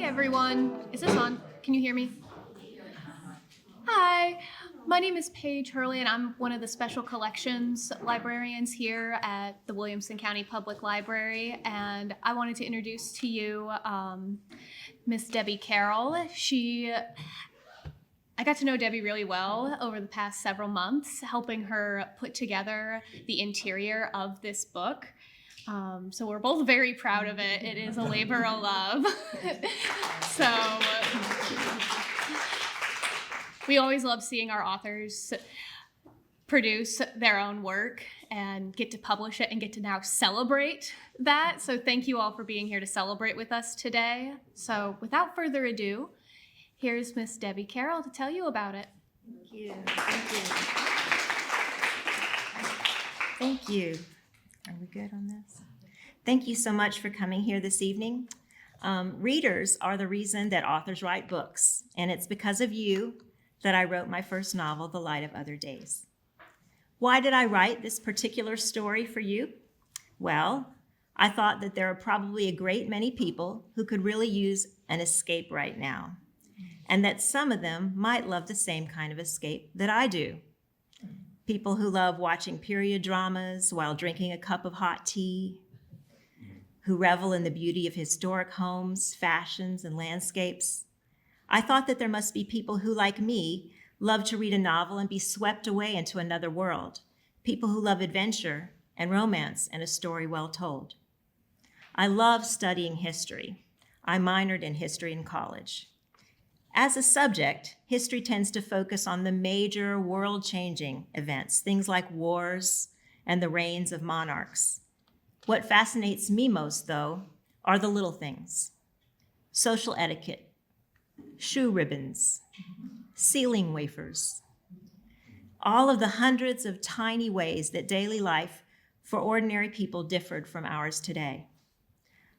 everyone. Is this on? Can you hear me? Hi, my name is Paige Hurley, and I'm one of the special collections librarians here at the Williamson County Public Library. And I wanted to introduce to you Miss Debbie Carroll. I got to know Debbie really well over the past several months, helping her put together the interior of this book. So we're both very proud of it. It is a labor of love. So we always love seeing our authors produce their own work and get to publish it and get to now celebrate that. So thank you all for being here to celebrate with us today. So without further ado, here's Miss Debbie Carroll to tell you about it. Thank you. Thank you. Are we good on this? Thank you so much for coming here this evening. Readers are the reason that authors write books, and it's because of you that I wrote my first novel, The Light of Other Days. Why did I write this particular story for you? Well, I thought that there are probably a great many people who could really use an escape right now, and that some of them might love the same kind of escape that I do. People who love watching period dramas while drinking a cup of hot tea, who revel in the beauty of historic homes, fashions, and landscapes. I thought that there must be people who, like me, love to read a novel and be swept away into another world, people who love adventure and romance and a story well told. I love studying history. I minored in history in college. As a subject, history tends to focus on the major world-changing events, things like wars and the reigns of monarchs. What fascinates me most, though, are the little things: social etiquette, shoe ribbons, ceiling wafers, all of the hundreds of tiny ways that daily life for ordinary people differed from ours today.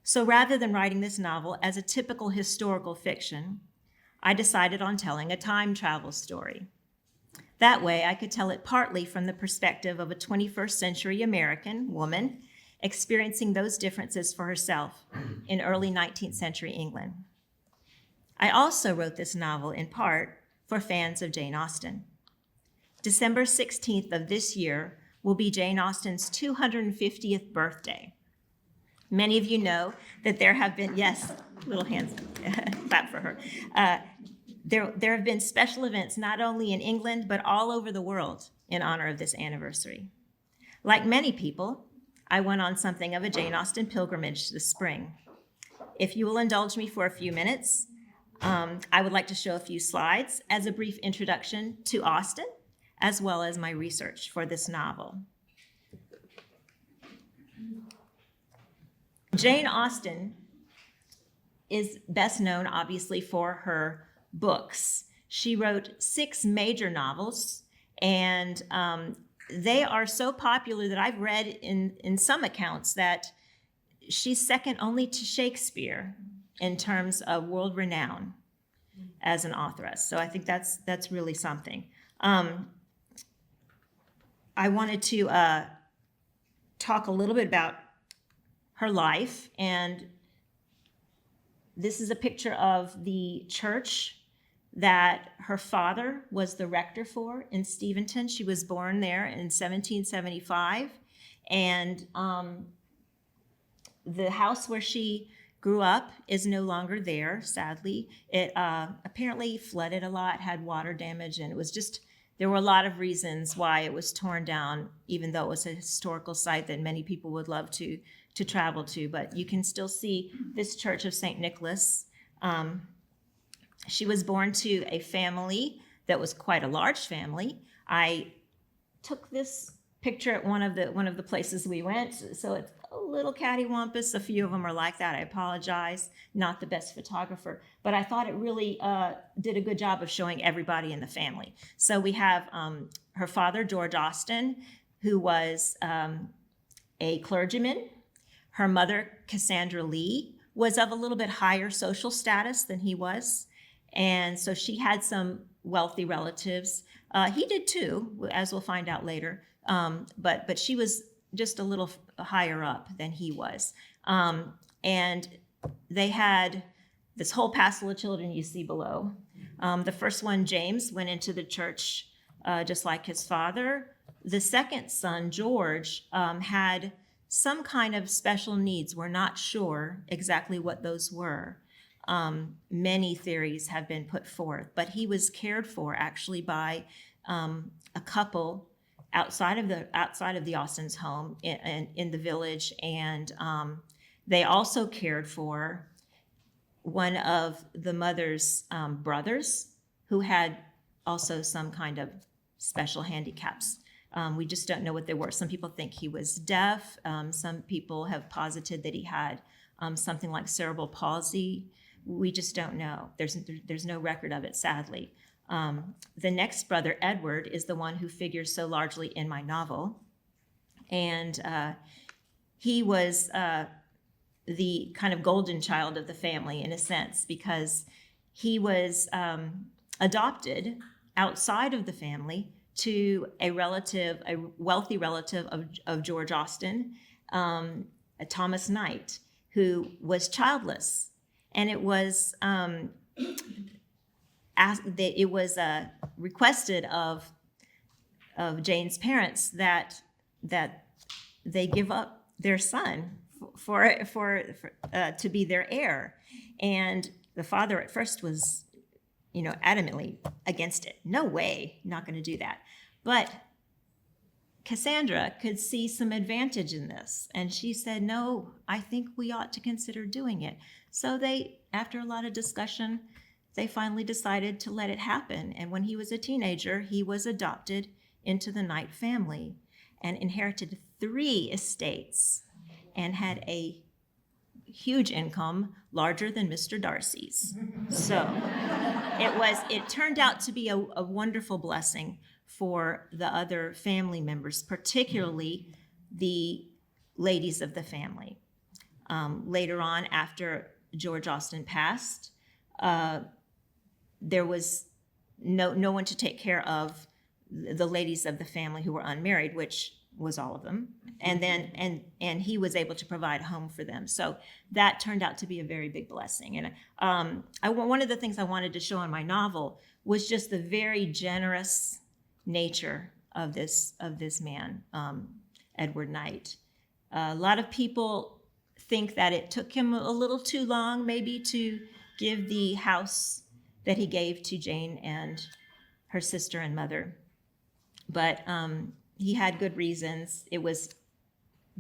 So rather than writing this novel as a typical historical fiction, I decided on telling a time travel story. That way, I could tell it partly from the perspective of a 21st century American woman experiencing those differences for herself in early 19th century England. I also wrote this novel in part for fans of Jane Austen. December 16th of this year will be Jane Austen's 250th birthday. Many of you know that there have been, yes, little hands, clap for her. There have been special events not only in England, but all over the world in honor of this anniversary. Like many people, I went on something of a Jane Austen pilgrimage this spring. If you will indulge me for a few minutes, I would like to show a few slides as a brief introduction to Austen, as well as my research for this novel. Jane Austen is best known, obviously, for her books. She wrote 6 major novels, and they are so popular that I've read in some accounts that she's second only to Shakespeare in terms of world renown as an authoress. So I think that's really something. I wanted to talk a little bit about her life, and this is a picture of the church that her father was the rector for in Steventon. She was born there in 1775, and the house where she grew up is no longer there, sadly. It apparently flooded a lot, had water damage, and there were a lot of reasons why it was torn down, even though it was a historical site that many people would love to travel to. But you can still see this Church of St. Nicholas. She was born to a family that was quite a large family. I took this picture at one of the places we went, so it's a little cattywampus. A few of them are like that. I apologize, not the best photographer, but I thought it really did a good job of showing everybody in the family. So we have her father, George Austen, who was a clergyman. Her mother, Cassandra Lee, was of a little bit higher social status than he was, and so she had some wealthy relatives. He did too, as we'll find out later, but she was just a little higher up than he was. And they had this whole passel of children you see below. The first one, James, went into the church just like his father. The second son, George, had some kind of special needs. We're not sure exactly what those were. Many theories have been put forth, but he was cared for actually by a couple outside of the Austin's home in the village, and they also cared for one of the mother's brothers who had also some kind of special handicaps. We just don't know what they were. Some people think he was deaf. Some people have posited that he had something like cerebral palsy. We just don't know. There's no record of it, sadly. The next brother, Edward, is the one who figures so largely in my novel. And he was the kind of golden child of the family in a sense, because he was adopted outside of the family to a wealthy relative of George Austin, Thomas Knight, who was childless. And it was requested of Jane's parents that they give up their son to be their heir. And the father at first was, adamantly against it. No way, not going to do that. But Cassandra could see some advantage in this, and she said, no, I think we ought to consider doing it. So they, after a lot of discussion, they finally decided to let it happen. And when he was a teenager, he was adopted into the Knight family and inherited 3 estates and had a huge income, larger than Mr. Darcy's. So it turned out to be a wonderful blessing for the other family members, particularly the ladies of the family. Later on, after George Austin passed, there was no one to take care of the ladies of the family who were unmarried, which was all of them. And then and he was able to provide a home for them. So that turned out to be a very big blessing. And one of the things I wanted to show in my novel was just the very generous nature of this man, Edward Knight. A lot of people think that it took him a little too long maybe to give the house that he gave to Jane and her sister and mother. But he had good reasons. It was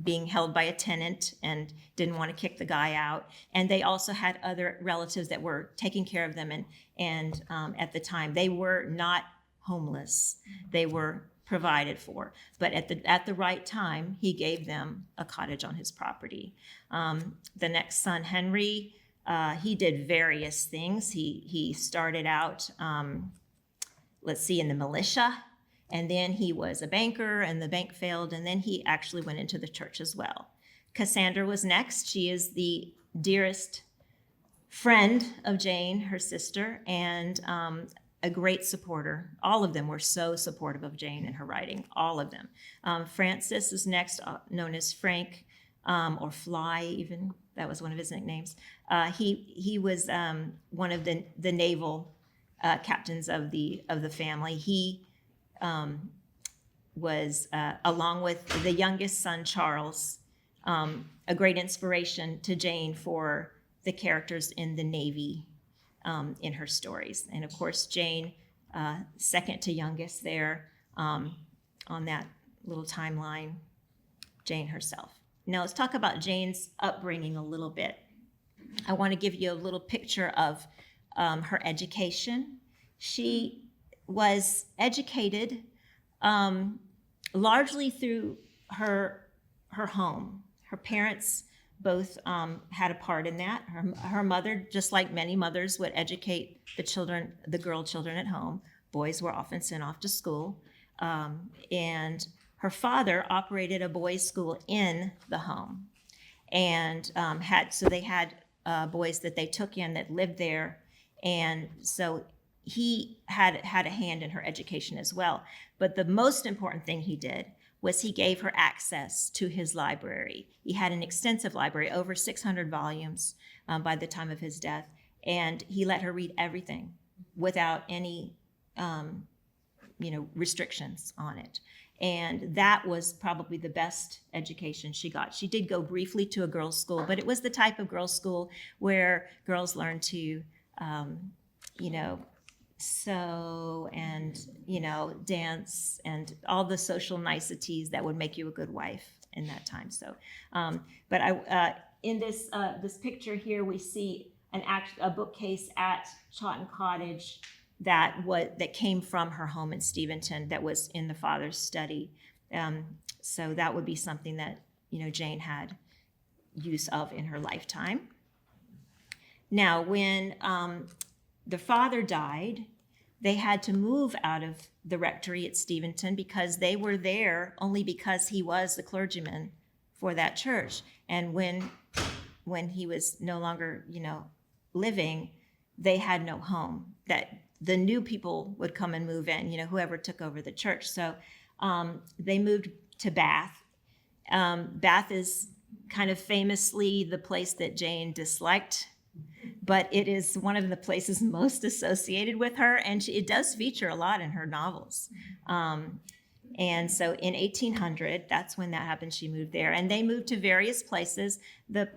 being held by a tenant and didn't want to kick the guy out. And they also had other relatives that were taking care of them. And at the time, they were not homeless. They were provided for. But at the right time, he gave them a cottage on his property. The next son, Henry, he did various things. He started out, in the militia. And then he was a banker, and the bank failed, and then he actually went into the church as well. Cassandra was next. She is the dearest friend of Jane, her sister, and a great supporter. All of them were so supportive of Jane and her writing, all of them. Francis is next, known as Frank, or Fly even. That was one of his nicknames. He was one of the naval captains of the family. He was, along with the youngest son, Charles, a great inspiration to Jane for the characters in the Navy in her stories. And of course, Jane, second to youngest there on that little timeline, Jane herself. Now let's talk about Jane's upbringing a little bit. I want to give you a little picture of her education. She was educated largely through her home. Her parents both had a part in that. Her mother, just like many mothers, would educate the girl children at home. Boys were often sent off to school. And her father operated a boys' school in the home, and they had boys that they took in that lived there, and so he had a hand in her education as well. But the most important thing he did was he gave her access to his library. He had an extensive library, over 600 volumes by the time of his death, and he let her read everything without any restrictions on it. And that was probably the best education she got. She did go briefly to a girls' school, but it was the type of girls' school where girls learned to, sew and, dance and all the social niceties that would make you a good wife in that time. So, in this picture here, we see a bookcase at Chawton Cottage that came from her home in Steventon that was in the father's study. So that would be something that, Jane had use of in her lifetime. Now, when the father died, they had to move out of the rectory at Steventon because they were there only because he was the clergyman for that church. And when he was no longer, living, they had no home. That the new people would come and move in, whoever took over the church. So they moved to Bath. Bath is kind of famously the place that Jane disliked, but it is one of the places most associated with her, and it does feature a lot in her novels. And so in 1800, that's when that happened. She moved there, and they moved to various places. The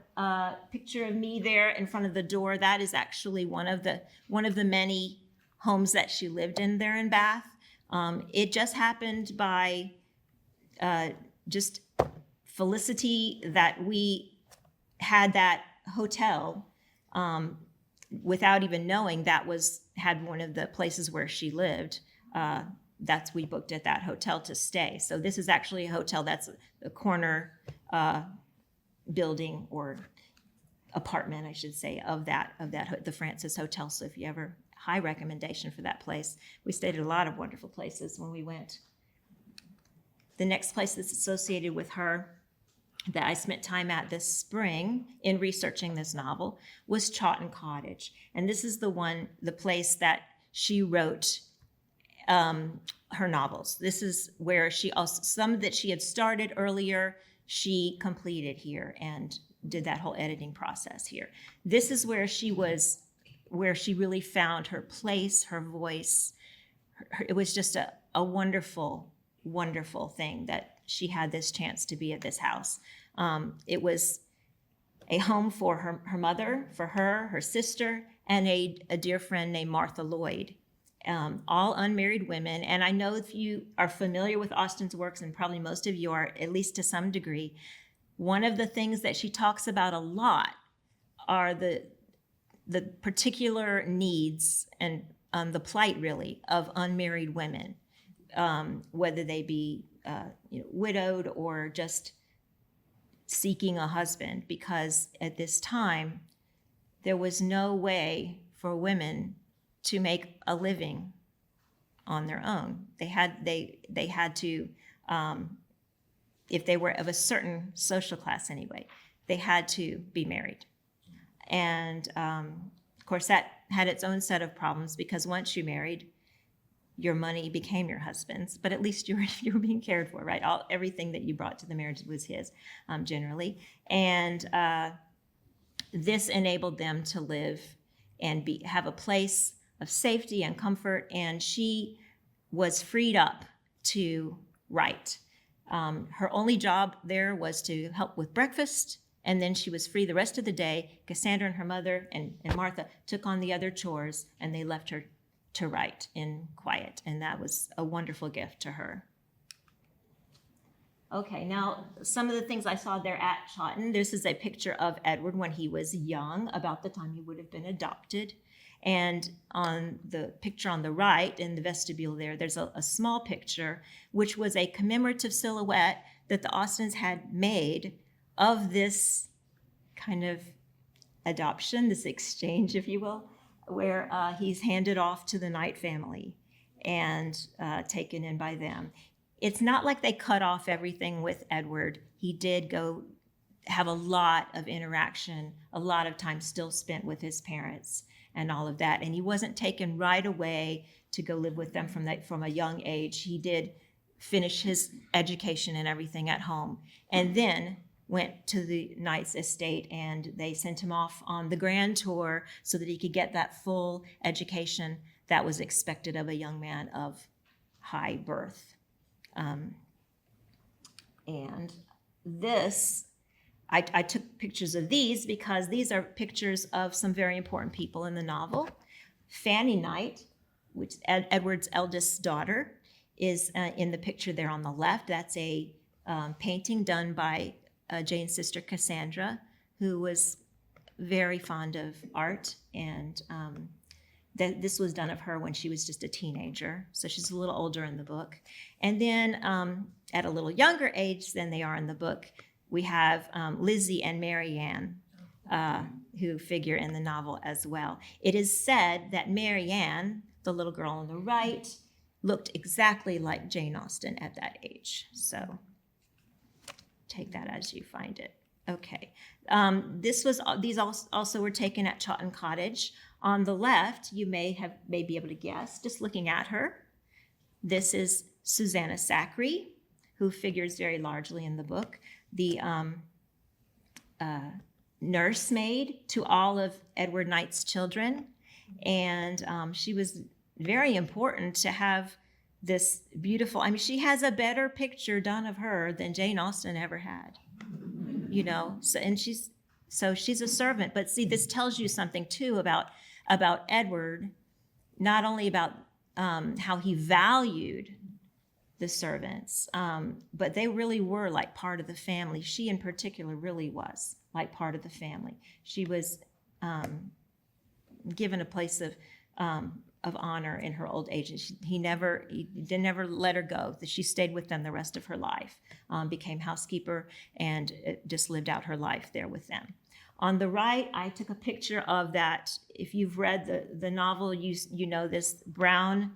picture of me there in front of the door, that is actually one of the many homes that she lived in there in Bath. It just happened by just felicity that we had that hotel without even knowing had one of the places where she lived. We booked at that hotel to stay. So this is actually a hotel that's a corner building or apartment, I should say, of the Francis Hotel. So if you ever, high recommendation for that place. We stayed at a lot of wonderful places when we went. The next place that's associated with her that I spent time at this spring in researching this novel was Chawton Cottage. And this is the place that she wrote her novels. This is where some that she had started earlier, she completed here and did that whole editing process here. This is where she really found her place, her voice. It was just a wonderful, wonderful thing that she had this chance to be at this house. It was a home for her mother, for her sister, and a dear friend named Martha Lloyd. All unmarried women. And I know if you are familiar with Austen's works, and probably most of you are, at least to some degree, one of the things that she talks about a lot are the particular needs and the plight, really, of unmarried women, whether they be widowed or just seeking a husband, because at this time there was no way for women to make a living on their own. They had to, if they were of a certain social class anyway, they had to be married. And of course that had its own set of problems, because once you married, your money became your husband's, but at least you were being cared for, right? Everything that you brought to the marriage was his, generally. And this enabled them to live and have a place of safety and comfort, and she was freed up to write. Her only job there was to help with breakfast, and then she was free the rest of the day. Cassandra and her mother and Martha took on the other chores, and they left her to write in quiet, and that was a wonderful gift to her. Okay, now some of the things I saw there at Chawton. This is a picture of Edward when he was young, about the time he would have been adopted. And on the picture on the right in the vestibule there's a small picture, which was a commemorative silhouette that the Austens had made of this kind of adoption, this exchange, if you will, where he's handed off to the Knight family and taken in by them. It's not like they cut off everything with Edward. He did go have a lot of interaction, a lot of time still spent with his parents and all of that. And he wasn't taken right away to go live with them from a young age. He did finish his education and everything at home. And then went to the Knight's estate and they sent him off on the grand tour so that he could get that full education that was expected of a young man of high birth. And this, I took pictures of these because these are pictures of some very important people in the novel. Fanny Knight, which Edward's eldest daughter, is in the picture there on the left. That's a painting done by Jane's sister Cassandra, who was very fond of art, and this was done of her when she was just a teenager, so she's a little older in the book. And then at a little younger age than they are in the book, we have Lizzie and Marianne, who figure in the novel as well. It is said that Marianne, the little girl on the right, looked exactly like Jane Austen at that age. So take that as you find it. Okay. These also were taken at Chawton Cottage. On the left, you may be able to guess, just looking at her. This is Susanna Sackree, who figures very largely in the book, the nursemaid to all of Edward Knight's children. And she was very important to have this beautiful, I mean, she has a better picture done of her than Jane Austen ever had, you know, so she's a servant. But see, this tells you something too about Edward, not only about how he valued the servants, but they really were like part of the family. She in particular really was like part of the family. She was given a place of honor in her old age. And he never let her go. She stayed with them the rest of her life, became housekeeper, and just lived out her life there with them. On the right, I took a picture of that. If you've read the novel, you know this brown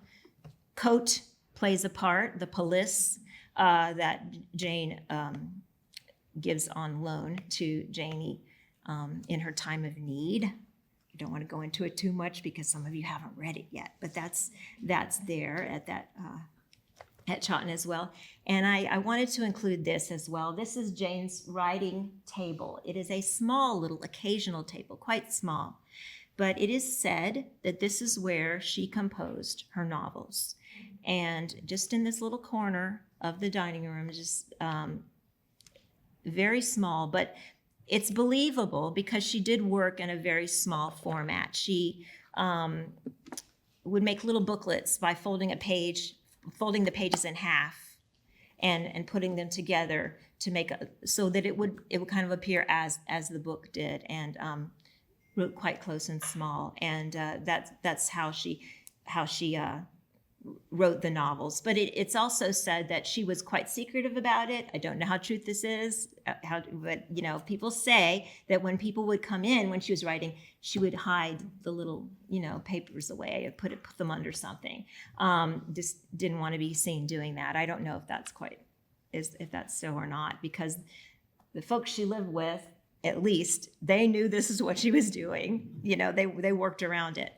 coat plays a part, the pelisse that Jane gives on loan to Janie in her time of need. I don't want to go into it too much because some of you haven't read it yet, but that's there at Chawton as well. And I wanted to include this as well. This is Jane's writing table. It is a small little occasional table, quite small, but it is said that this is where she composed her novels. And just in this little corner of the dining room, just very small, but it's believable because she did work in a very small format. She would make little booklets by folding the pages in half and putting them together to make so that it would kind of appear as the book did, and wrote quite close and small. And that's how she wrote the novels. But it's also said that she was quite secretive about it. I don't know how true this is, but you know, people say that when people would come in when she was writing, she would hide the little, you know, papers away or put them under something. Just didn't want to be seen doing that. I don't know if that's so or not, because the folks she lived with, at least, they knew this is what she was doing. You know, they worked around it.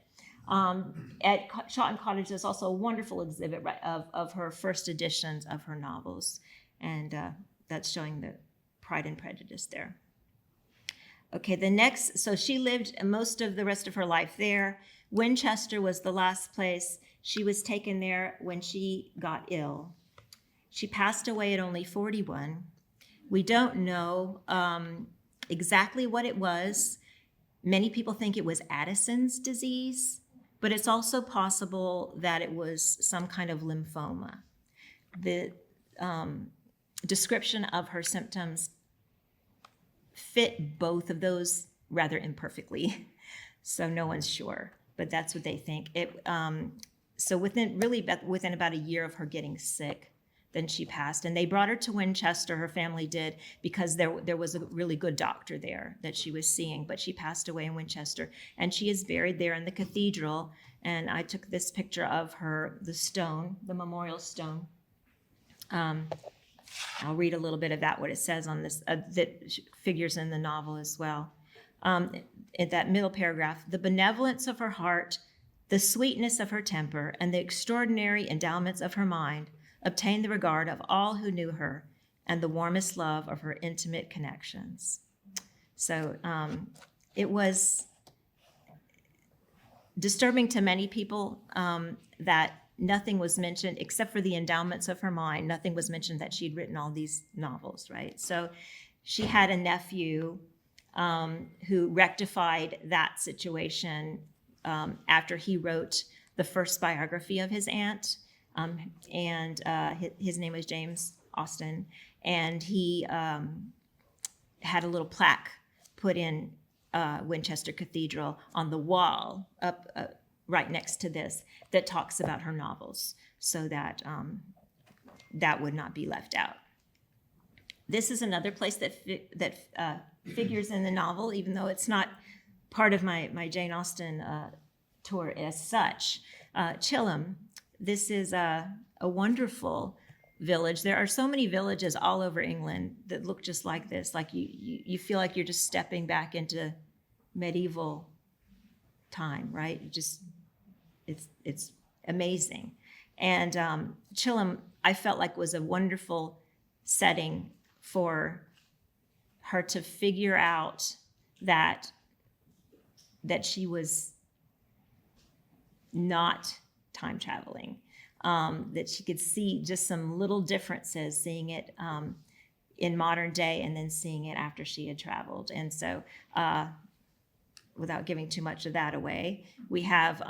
At Chawton Cottage, there's also a wonderful exhibit of her first editions of her novels, and that's showing the Pride and Prejudice there. Okay, so she lived most of the rest of her life there. Winchester was the last place. She was taken there when she got ill. She passed away at only 41. We don't know exactly what it was. Many people think it was Addison's disease, but it's also possible that it was some kind of lymphoma. The description of her symptoms fit both of those rather imperfectly, so no one's sure, but that's what they think. So within about a year of her getting sick, then she passed, and they brought her to Winchester, her family did, because there was a really good doctor there that she was seeing, but she passed away in Winchester, and she is buried there in the cathedral. And I took this picture of her, the memorial stone. I'll read a little bit of what it says on this, that figures in the novel as well. In that middle paragraph, the benevolence of her heart, the sweetness of her temper, and the extraordinary endowments of her mind obtained the regard of all who knew her, and the warmest love of her intimate connections. So it was disturbing to many people that nothing was mentioned except for the endowments of her mind. Nothing was mentioned that she'd written all these novels, right? So she had a nephew who rectified that situation after he wrote the first biography of his aunt, and his name was James Austen, and he had a little plaque put in Winchester Cathedral on the wall up right next to this that talks about her novels, so that that would not be left out. This is another place that figures in the novel, even though it's not part of my Jane Austen tour as such. Chilham. This is a wonderful village. There are so many villages all over England that look just like this. Like you feel like you're just stepping back into medieval time, right? It's amazing. And Chilham, I felt like was a wonderful setting for her to figure out that she was not time traveling, that she could see just some little differences, seeing it in modern day and then seeing it after she had traveled. And so without giving too much of that away, we have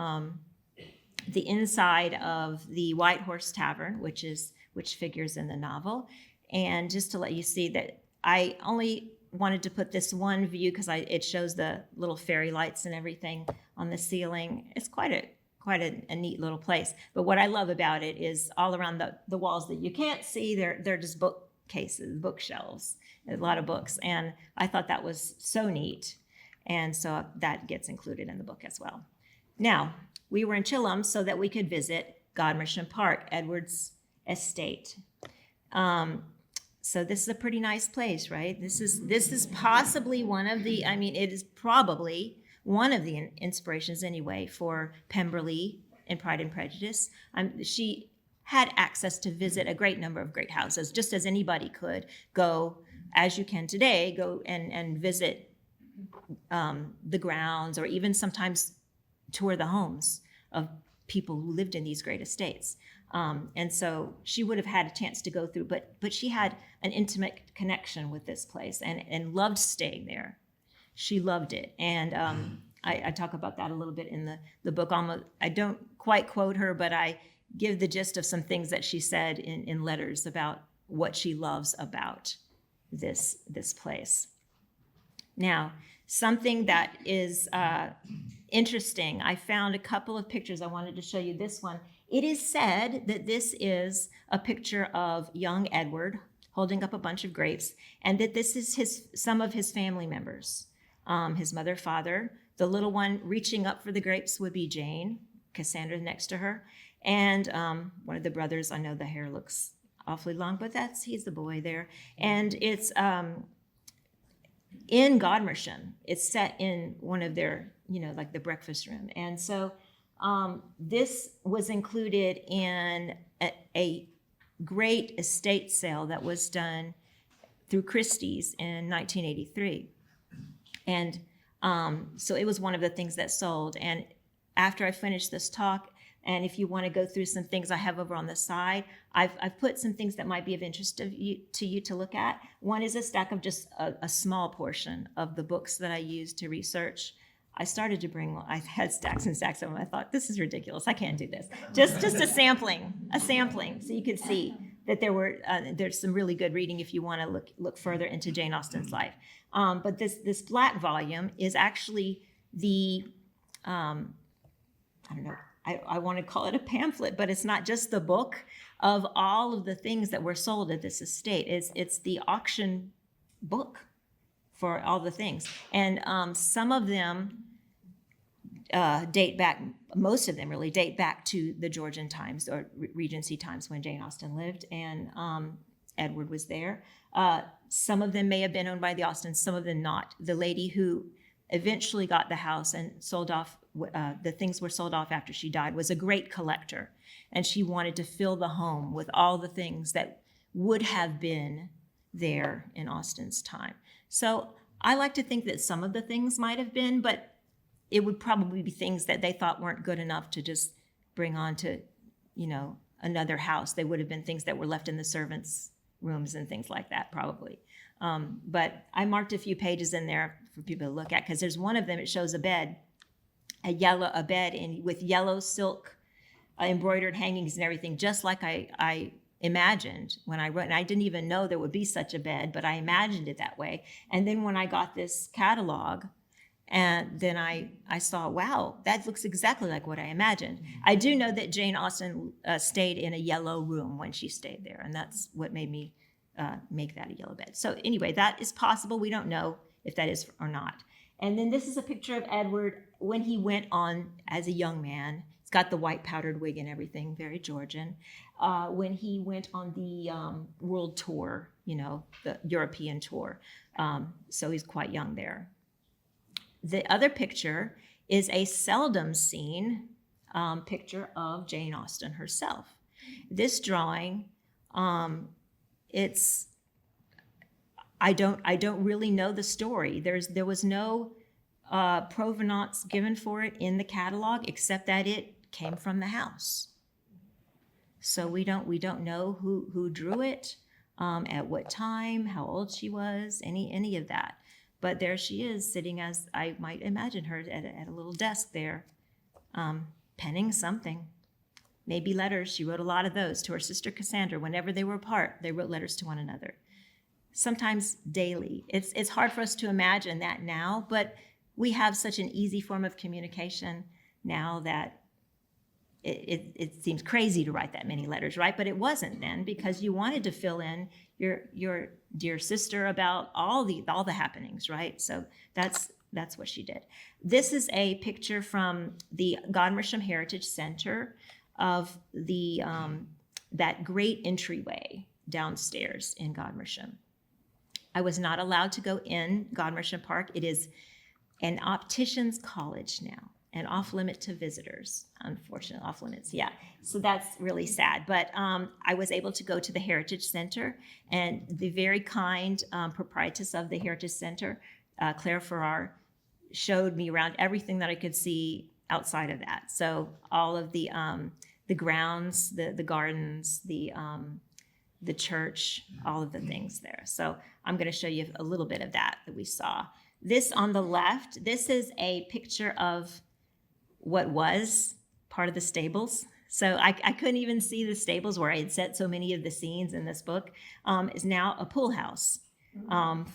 the inside of the White Horse Tavern, which figures in the novel. And just to let you see that I only wanted to put this one view because it shows the little fairy lights and everything on the ceiling. It's quite a neat little place. But what I love about it is all around the walls that you can't see, they're just bookcases, bookshelves, a lot of books. And I thought that was so neat. And so that gets included in the book as well. Now, we were in Chilham so that we could visit Godmersham Park, Edward's estate. So this is a pretty nice place, right? This is possibly it is probably one of the inspirations anyway for Pemberley in Pride and Prejudice. She had access to visit a great number of great houses, just as anybody could go, as you can today, go and visit the grounds, or even sometimes tour the homes of people who lived in these great estates. And so she would have had a chance to go through, but she had an intimate connection with this place and loved staying there. She loved it. And I talk about that a little bit in the book. I don't quite quote her, but I give the gist of some things that she said in letters about what she loves about this place. Now, something that is interesting, I found a couple of pictures. I wanted to show you this one. It is said that this is a picture of young Edward holding up a bunch of grapes, and that this is some of his family members. His mother, father, the little one reaching up for the grapes would be Jane, Cassandra next to her, and one of the brothers. I know the hair looks awfully long, but he's the boy there. And it's in Godmersham. It's set in one of their, like the breakfast room. And so this was included in a great estate sale that was done through Christie's in 1983. And so it was one of the things that sold. And after I finished this talk, and if you want to go through some things I have over on the side, I've put some things that might be of interest to you to look at. One is a stack of just a small portion of the books that I used to research. I had stacks and stacks of them. I thought, this is ridiculous. I can't do this. Just a sampling, so you could see that there's some really good reading if you want to look further into Jane Austen's life. But this black volume is actually the, I don't know, I want to call it a pamphlet, but it's not just the book of all of the things that were sold at this estate. It's the auction book for all the things. And some of them most of them really date back to the Georgian times or Regency times when Jane Austen lived and Edward was there. Some of them may have been owned by the Austens, some of them not. The lady who eventually got the house and sold off, the things were sold off after she died, was a great collector. And she wanted to fill the home with all the things that would have been there in Austen's time. So I like to think that some of the things might have been, but it would probably be things that they thought weren't good enough to just bring on to, another house. They would have been things that were left in the servants' rooms and things like that, probably. But I marked a few pages in there for people to look at, because there's one of them, it shows a bed, a bed with yellow silk embroidered hangings and everything, just like I imagined when I wrote. And I didn't even know there would be such a bed, but I imagined it that way. And then when I got this catalog, and then I saw, wow, that looks exactly like what I imagined. I do know that Jane Austen stayed in a yellow room when she stayed there, and that's what made me make that a yellow bed. So anyway, that is possible. We don't know if that is or not. And then this is a picture of Edward when he went on as a young man. It's got the white powdered wig and everything, very Georgian. When he went on the world tour, the European tour. So he's quite young there. The other picture is a seldom seen picture of Jane Austen herself. This drawing, I don't really know the story. There was no provenance given for it in the catalog, except that it came from the house. So we don't know who drew it, at what time, how old she was, any of that. But there she is, sitting, as I might imagine her, at a little desk there, penning something. Maybe letters. She wrote a lot of those to her sister Cassandra. Whenever they were apart, they wrote letters to one another. Sometimes daily. It's hard for us to imagine that now, but we have such an easy form of communication now that it seems crazy to write that many letters, right? But it wasn't then, because you wanted to fill in your dear sister about all the happenings, right? So that's what she did. This is a picture from the Godmersham Heritage Center of the that great entryway downstairs in Godmersham. I was not allowed to go in Godmersham Park. It is an optician's college now, and off limit to visitors, unfortunately, off limits, yeah. So that's really sad. But I was able to go to the Heritage Center, and the very kind proprietress of the Heritage Center, Claire Farrar, showed me around everything that I could see outside of that. So all of the grounds, the gardens, the church, all of the things there. So I'm going to show you a little bit of that we saw. This on the left, this is a picture of what was part of the stables. So I couldn't even see the stables where I had set so many of the scenes in this book. Is now a pool house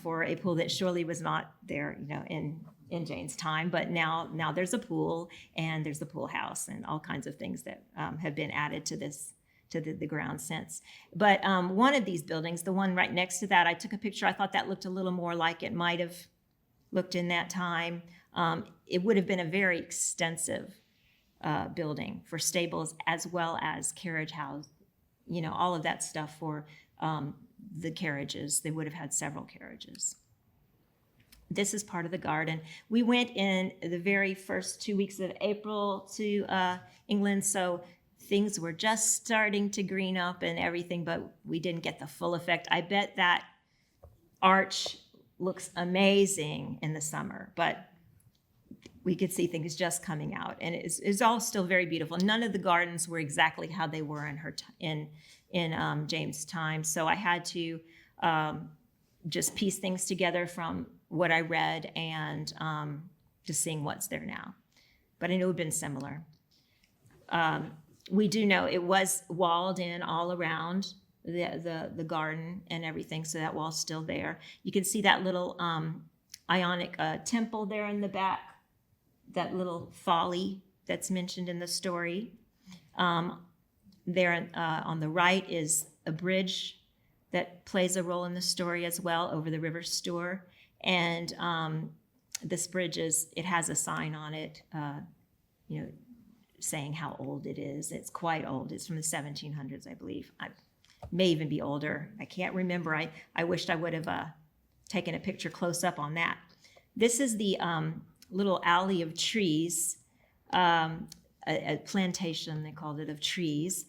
for a pool that surely was not there, in Jane's time. But now there's a pool, and there's the pool house, and all kinds of things that have been added to the ground since. But one of these buildings, the one right next to that, I took a picture. I thought that looked a little more like it might have looked in that time. It would have been a very extensive building for stables as well as carriage house, all of that stuff for the carriages. They would have had several carriages. This is part of the garden. We went in the very first 2 weeks of April to England, so things were just starting to green up and everything, but we didn't get the full effect. I bet that arch looks amazing in the summer, but we could see things just coming out, and it's all still very beautiful. None of the gardens were exactly how they were in Jane's time, so I had to just piece things together from what I read and just seeing what's there now. But I know it would have been similar. We do know it was walled in all around the garden and everything, so that wall's still there. You can see that little Ionic temple there in the back, that little folly that's mentioned in the story. There on the right is a bridge that plays a role in the story as well, over the River Stour. And this bridge it has a sign on it, saying how old it is. It's quite old. It's from the 1700s, I believe. I may even be older. I can't remember. I wished I would have taken a picture close up on that. This is the little alley of trees, a plantation, they called it, of trees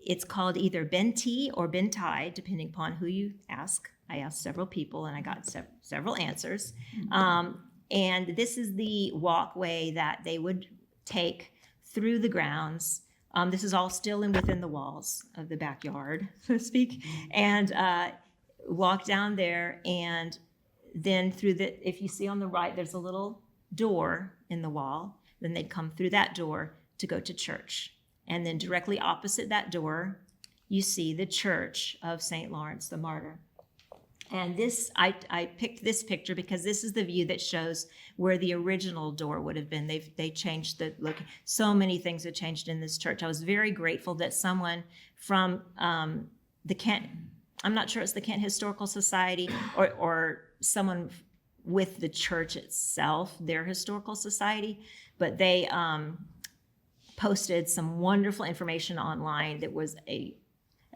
It's called either Benti or Bentai, depending upon who you ask. I asked several people and I got several answers. And this is the walkway that they would take through the grounds. This is all still within the walls of the backyard, so to speak, and walk down there. And then if you see on the right, there's a little door in the wall. Then they'd come through that door to go to church. And then directly opposite that door, you see the Church of St. Lawrence the Martyr. And I picked this picture because this is the view that shows where the original door would have been. They changed the look. So many things have changed in this church. I was very grateful that someone from the Kent, I'm not sure it's the Kent Historical Society or someone with the church itself, their historical society, but they posted some wonderful information online that was a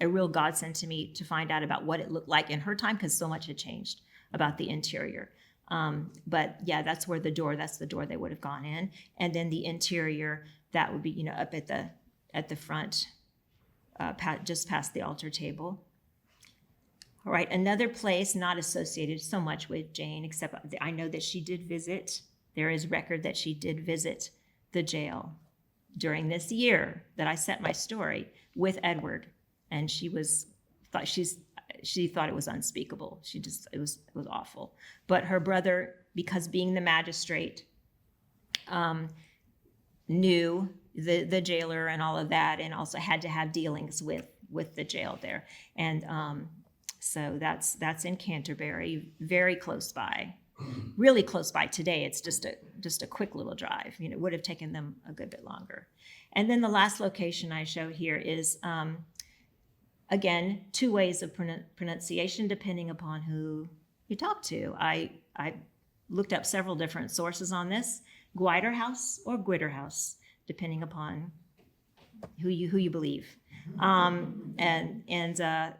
real godsend to me to find out about what it looked like in her time, because so much had changed about the interior. But yeah, that's the door they would have gone in. And then the interior, that would be, up at the front, just past the altar table. All right, another place not associated so much with Jane, except I know that she did visit, there is record that she did visit the jail during this year that I set my story with Edward. And she thought it was unspeakable. It was awful. But her brother, because being the magistrate, knew the jailer and all of that, and also had to have dealings with the jail there. And so that's in Canterbury, very close by, really close by today. It's just a quick little drive. It would have taken them a good bit longer. And then the last location I show here is, again, two ways of pronunciation depending upon who you talk to. I looked up several different sources on this: Gwyder House or Gwyder House, depending upon who you believe.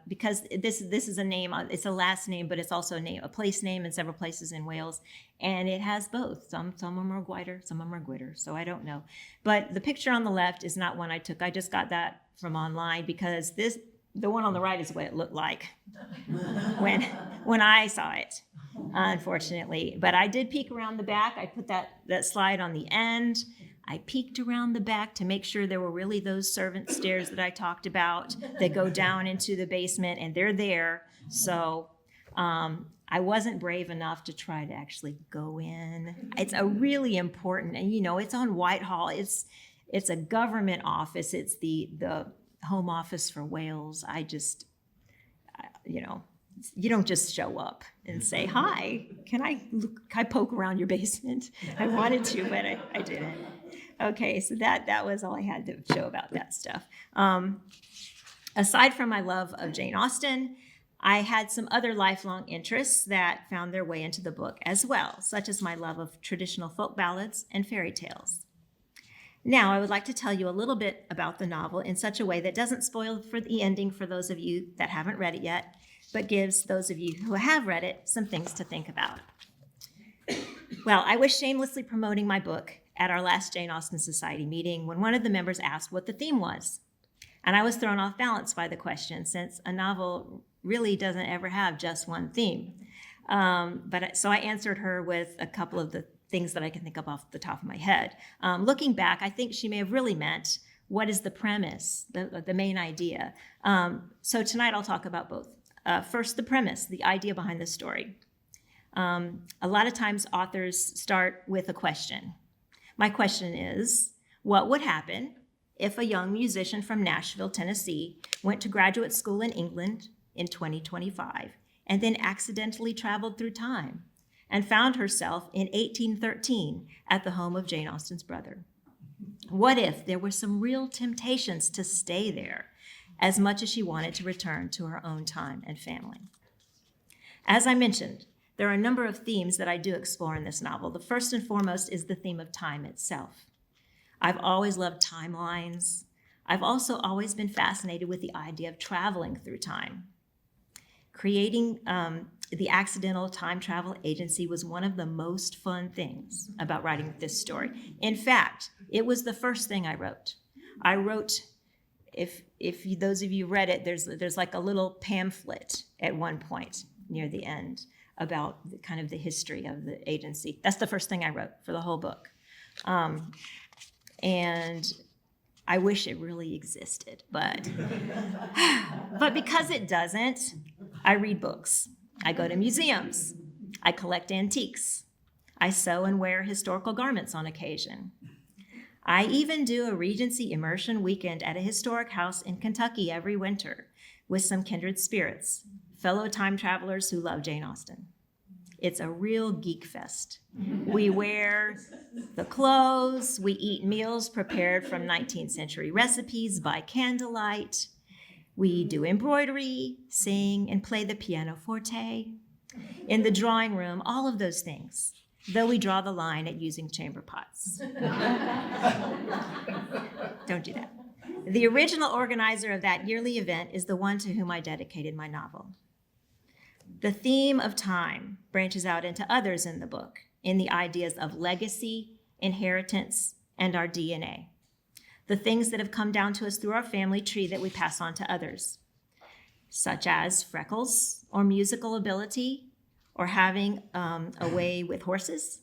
Because this is a name, it's a last name, but it's also a place name in several places in Wales, and it has both. Some of them are Gwyder, some of them are Gwyder, so I don't know. But the picture on the left is not one I took. I just got that from online because the one on the right is what it looked like when I saw it, unfortunately. But I did peek around the back. I put that slide on the end. I peeked around the back to make sure there were really those servant stairs that I talked about that go down into the basement, and they're there. So I wasn't brave enough to try to actually go in. It's a really important, and it's on Whitehall. It's a government office. It's the Home Office for Wales. You don't just show up and say, "Hi, can I poke around your basement?" I wanted to, but I didn't. Okay, so that was all I had to show about that stuff. Aside from my love of Jane Austen, I had some other lifelong interests that found their way into the book as well, such as my love of traditional folk ballads and fairy tales. Now, I would like to tell you a little bit about the novel in such a way that doesn't spoil for the ending for those of you that haven't read it yet, but gives those of you who have read it some things to think about. Well, I was shamelessly promoting my book at our last Jane Austen Society meeting when one of the members asked what the theme was. And I was thrown off balance by the question, since a novel really doesn't ever have just one theme. So I answered her with a couple of the things that I can think of off the top of my head. Looking back, I think she may have really meant, what is the premise, the main idea? So tonight I'll talk about both. First, the premise, the idea behind the story. A lot of times authors start with a question. My question is, what would happen if a young musician from Nashville, Tennessee, went to graduate school in England in 2025 and then accidentally traveled through time and found herself in 1813 at the home of Jane Austen's brother? What if there were some real temptations to stay there as much as she wanted to return to her own time and family? As I mentioned, there are a number of themes that I do explore in this novel. The first and foremost is the theme of time itself. I've always loved timelines. I've also always been fascinated with the idea of traveling through time. Creating the accidental time travel agency was one of the most fun things about writing this story. In fact, it was the first thing I wrote. those of you read it, there's like a little pamphlet at one point near the end about kind of the history of the agency. That's the first thing I wrote for the whole book. And I wish it really existed, but because it doesn't, I read books. I go to museums. I collect antiques. I sew and wear historical garments on occasion. I even do a Regency immersion weekend at a historic house in Kentucky every winter with some kindred spirits, fellow time travelers who love Jane Austen. It's a real geek fest. We wear the clothes, we eat meals prepared from 19th century recipes by candlelight. We do embroidery, sing, and play the pianoforte. In the drawing room, all of those things, though we draw the line at using chamber pots. Don't do that. The original organizer of that yearly event is the one to whom I dedicated my novel. The theme of time branches out into others in the book, in the ideas of legacy, inheritance, and our DNA. The things that have come down to us through our family tree that we pass on to others, such as freckles, or musical ability, or having a way with horses.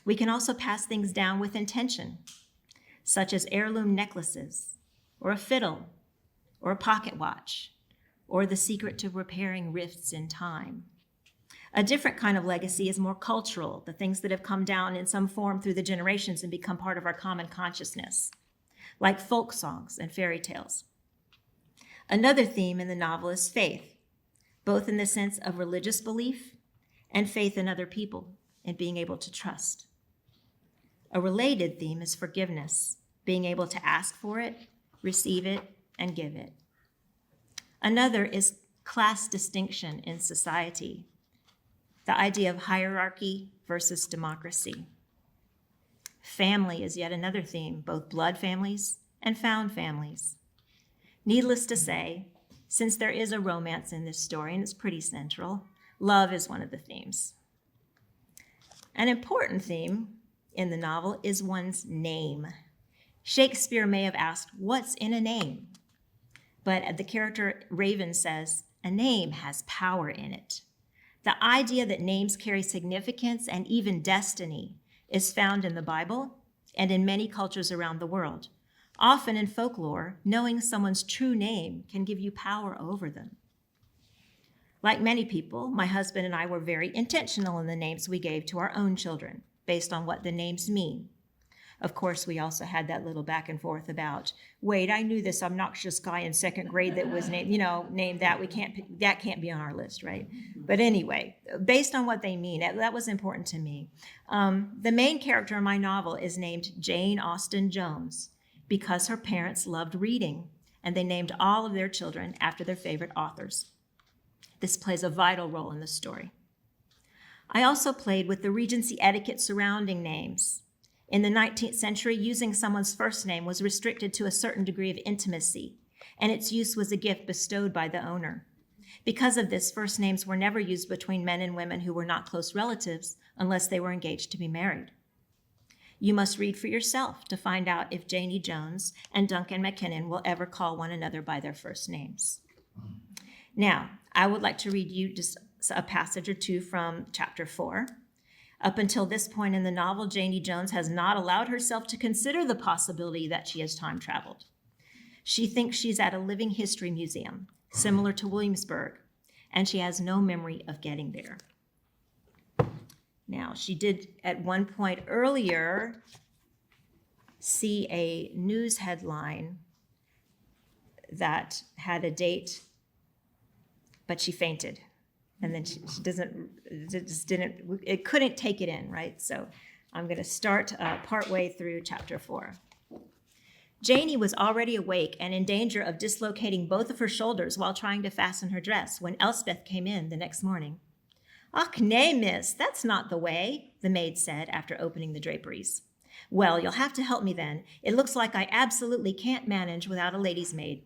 We can also pass things down with intention, such as heirloom necklaces, or a fiddle, or a pocket watch, or the secret to repairing rifts in time. A different kind of legacy is more cultural, the things that have come down in some form through the generations and become part of our common consciousness, like folk songs and fairy tales. Another theme in the novel is faith, both in the sense of religious belief and faith in other people and being able to trust. A related theme is forgiveness, being able to ask for it, receive it, and give it. Another is class distinction in society, the idea of hierarchy versus democracy. Family is yet another theme, both blood families and found families. Needless to say, since there is a romance in this story, and it's pretty central, love is one of the themes. An important theme in the novel is one's name. Shakespeare may have asked, "What's in a name?" But the character Raven says, "A name has power in it." The idea that names carry significance and even destiny is found in the Bible and in many cultures around the world. Often in folklore, knowing someone's true name can give you power over them. Like many people, my husband and I were very intentional in the names we gave to our own children, based on what the names mean. Of course, we also had that little back and forth about, wait, I knew this obnoxious guy in second grade that was named that. That can't be on our list, right? But anyway, based on what they mean, that was important to me. The main character in my novel is named Jane Austen Jones because her parents loved reading, and they named all of their children after their favorite authors. This plays a vital role in the story. I also played with the Regency etiquette surrounding names. In the 19th century, using someone's first name was restricted to a certain degree of intimacy, and its use was a gift bestowed by the owner. Because of this, first names were never used between men and women who were not close relatives unless they were engaged to be married. You must read for yourself to find out if Janie Jones and Duncan McKinnon will ever call one another by their first names. Now, I would like to read you just a passage or two from chapter 4. Up until this point in the novel, Janie Jones has not allowed herself to consider the possibility that she has time traveled. She thinks she's at a living history museum, similar to Williamsburg, and she has no memory of getting there. Now, she did at one point earlier see a news headline that had a date, but she fainted. And then she couldn't take it in, right? So I'm going to start partway through chapter 4. Janie was already awake and in danger of dislocating both of her shoulders while trying to fasten her dress when Elspeth came in the next morning. "Ach, nay, miss, that's not the way," the maid said after opening the draperies. "Well, you'll have to help me then. It looks like I absolutely can't manage without a lady's maid."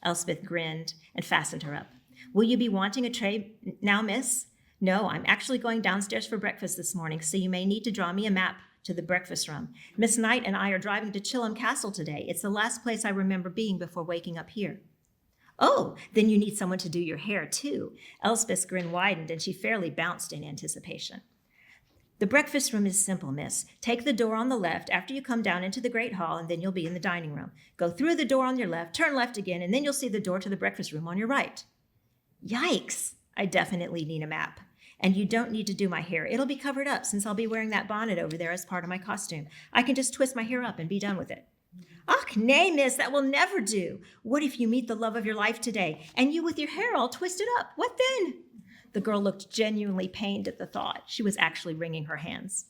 Elspeth grinned and fastened her up. "Will you be wanting a tray now, miss?" "No, I'm actually going downstairs for breakfast this morning, so you may need to draw me a map to the breakfast room. Miss Knight and I are driving to Chilham Castle today. It's the last place I remember being before waking up here. Oh, then you need someone to do your hair, too. Elspeth's grin widened, and she fairly bounced in anticipation. The breakfast room is simple, miss. Take the door on the left after you come down into the great hall, and then you'll be in the dining room. Go through the door on your left, turn left again, and then you'll see the door to the breakfast room on your right. Yikes! I definitely need a map. And you don't need to do my hair. It'll be covered up since I'll be wearing that bonnet over there as part of my costume. I can just twist my hair up and be done with it. Ach, nay, miss, that will never do. What if you meet the love of your life today, and you with your hair all twisted up? What then? The girl looked genuinely pained at the thought. She was actually wringing her hands.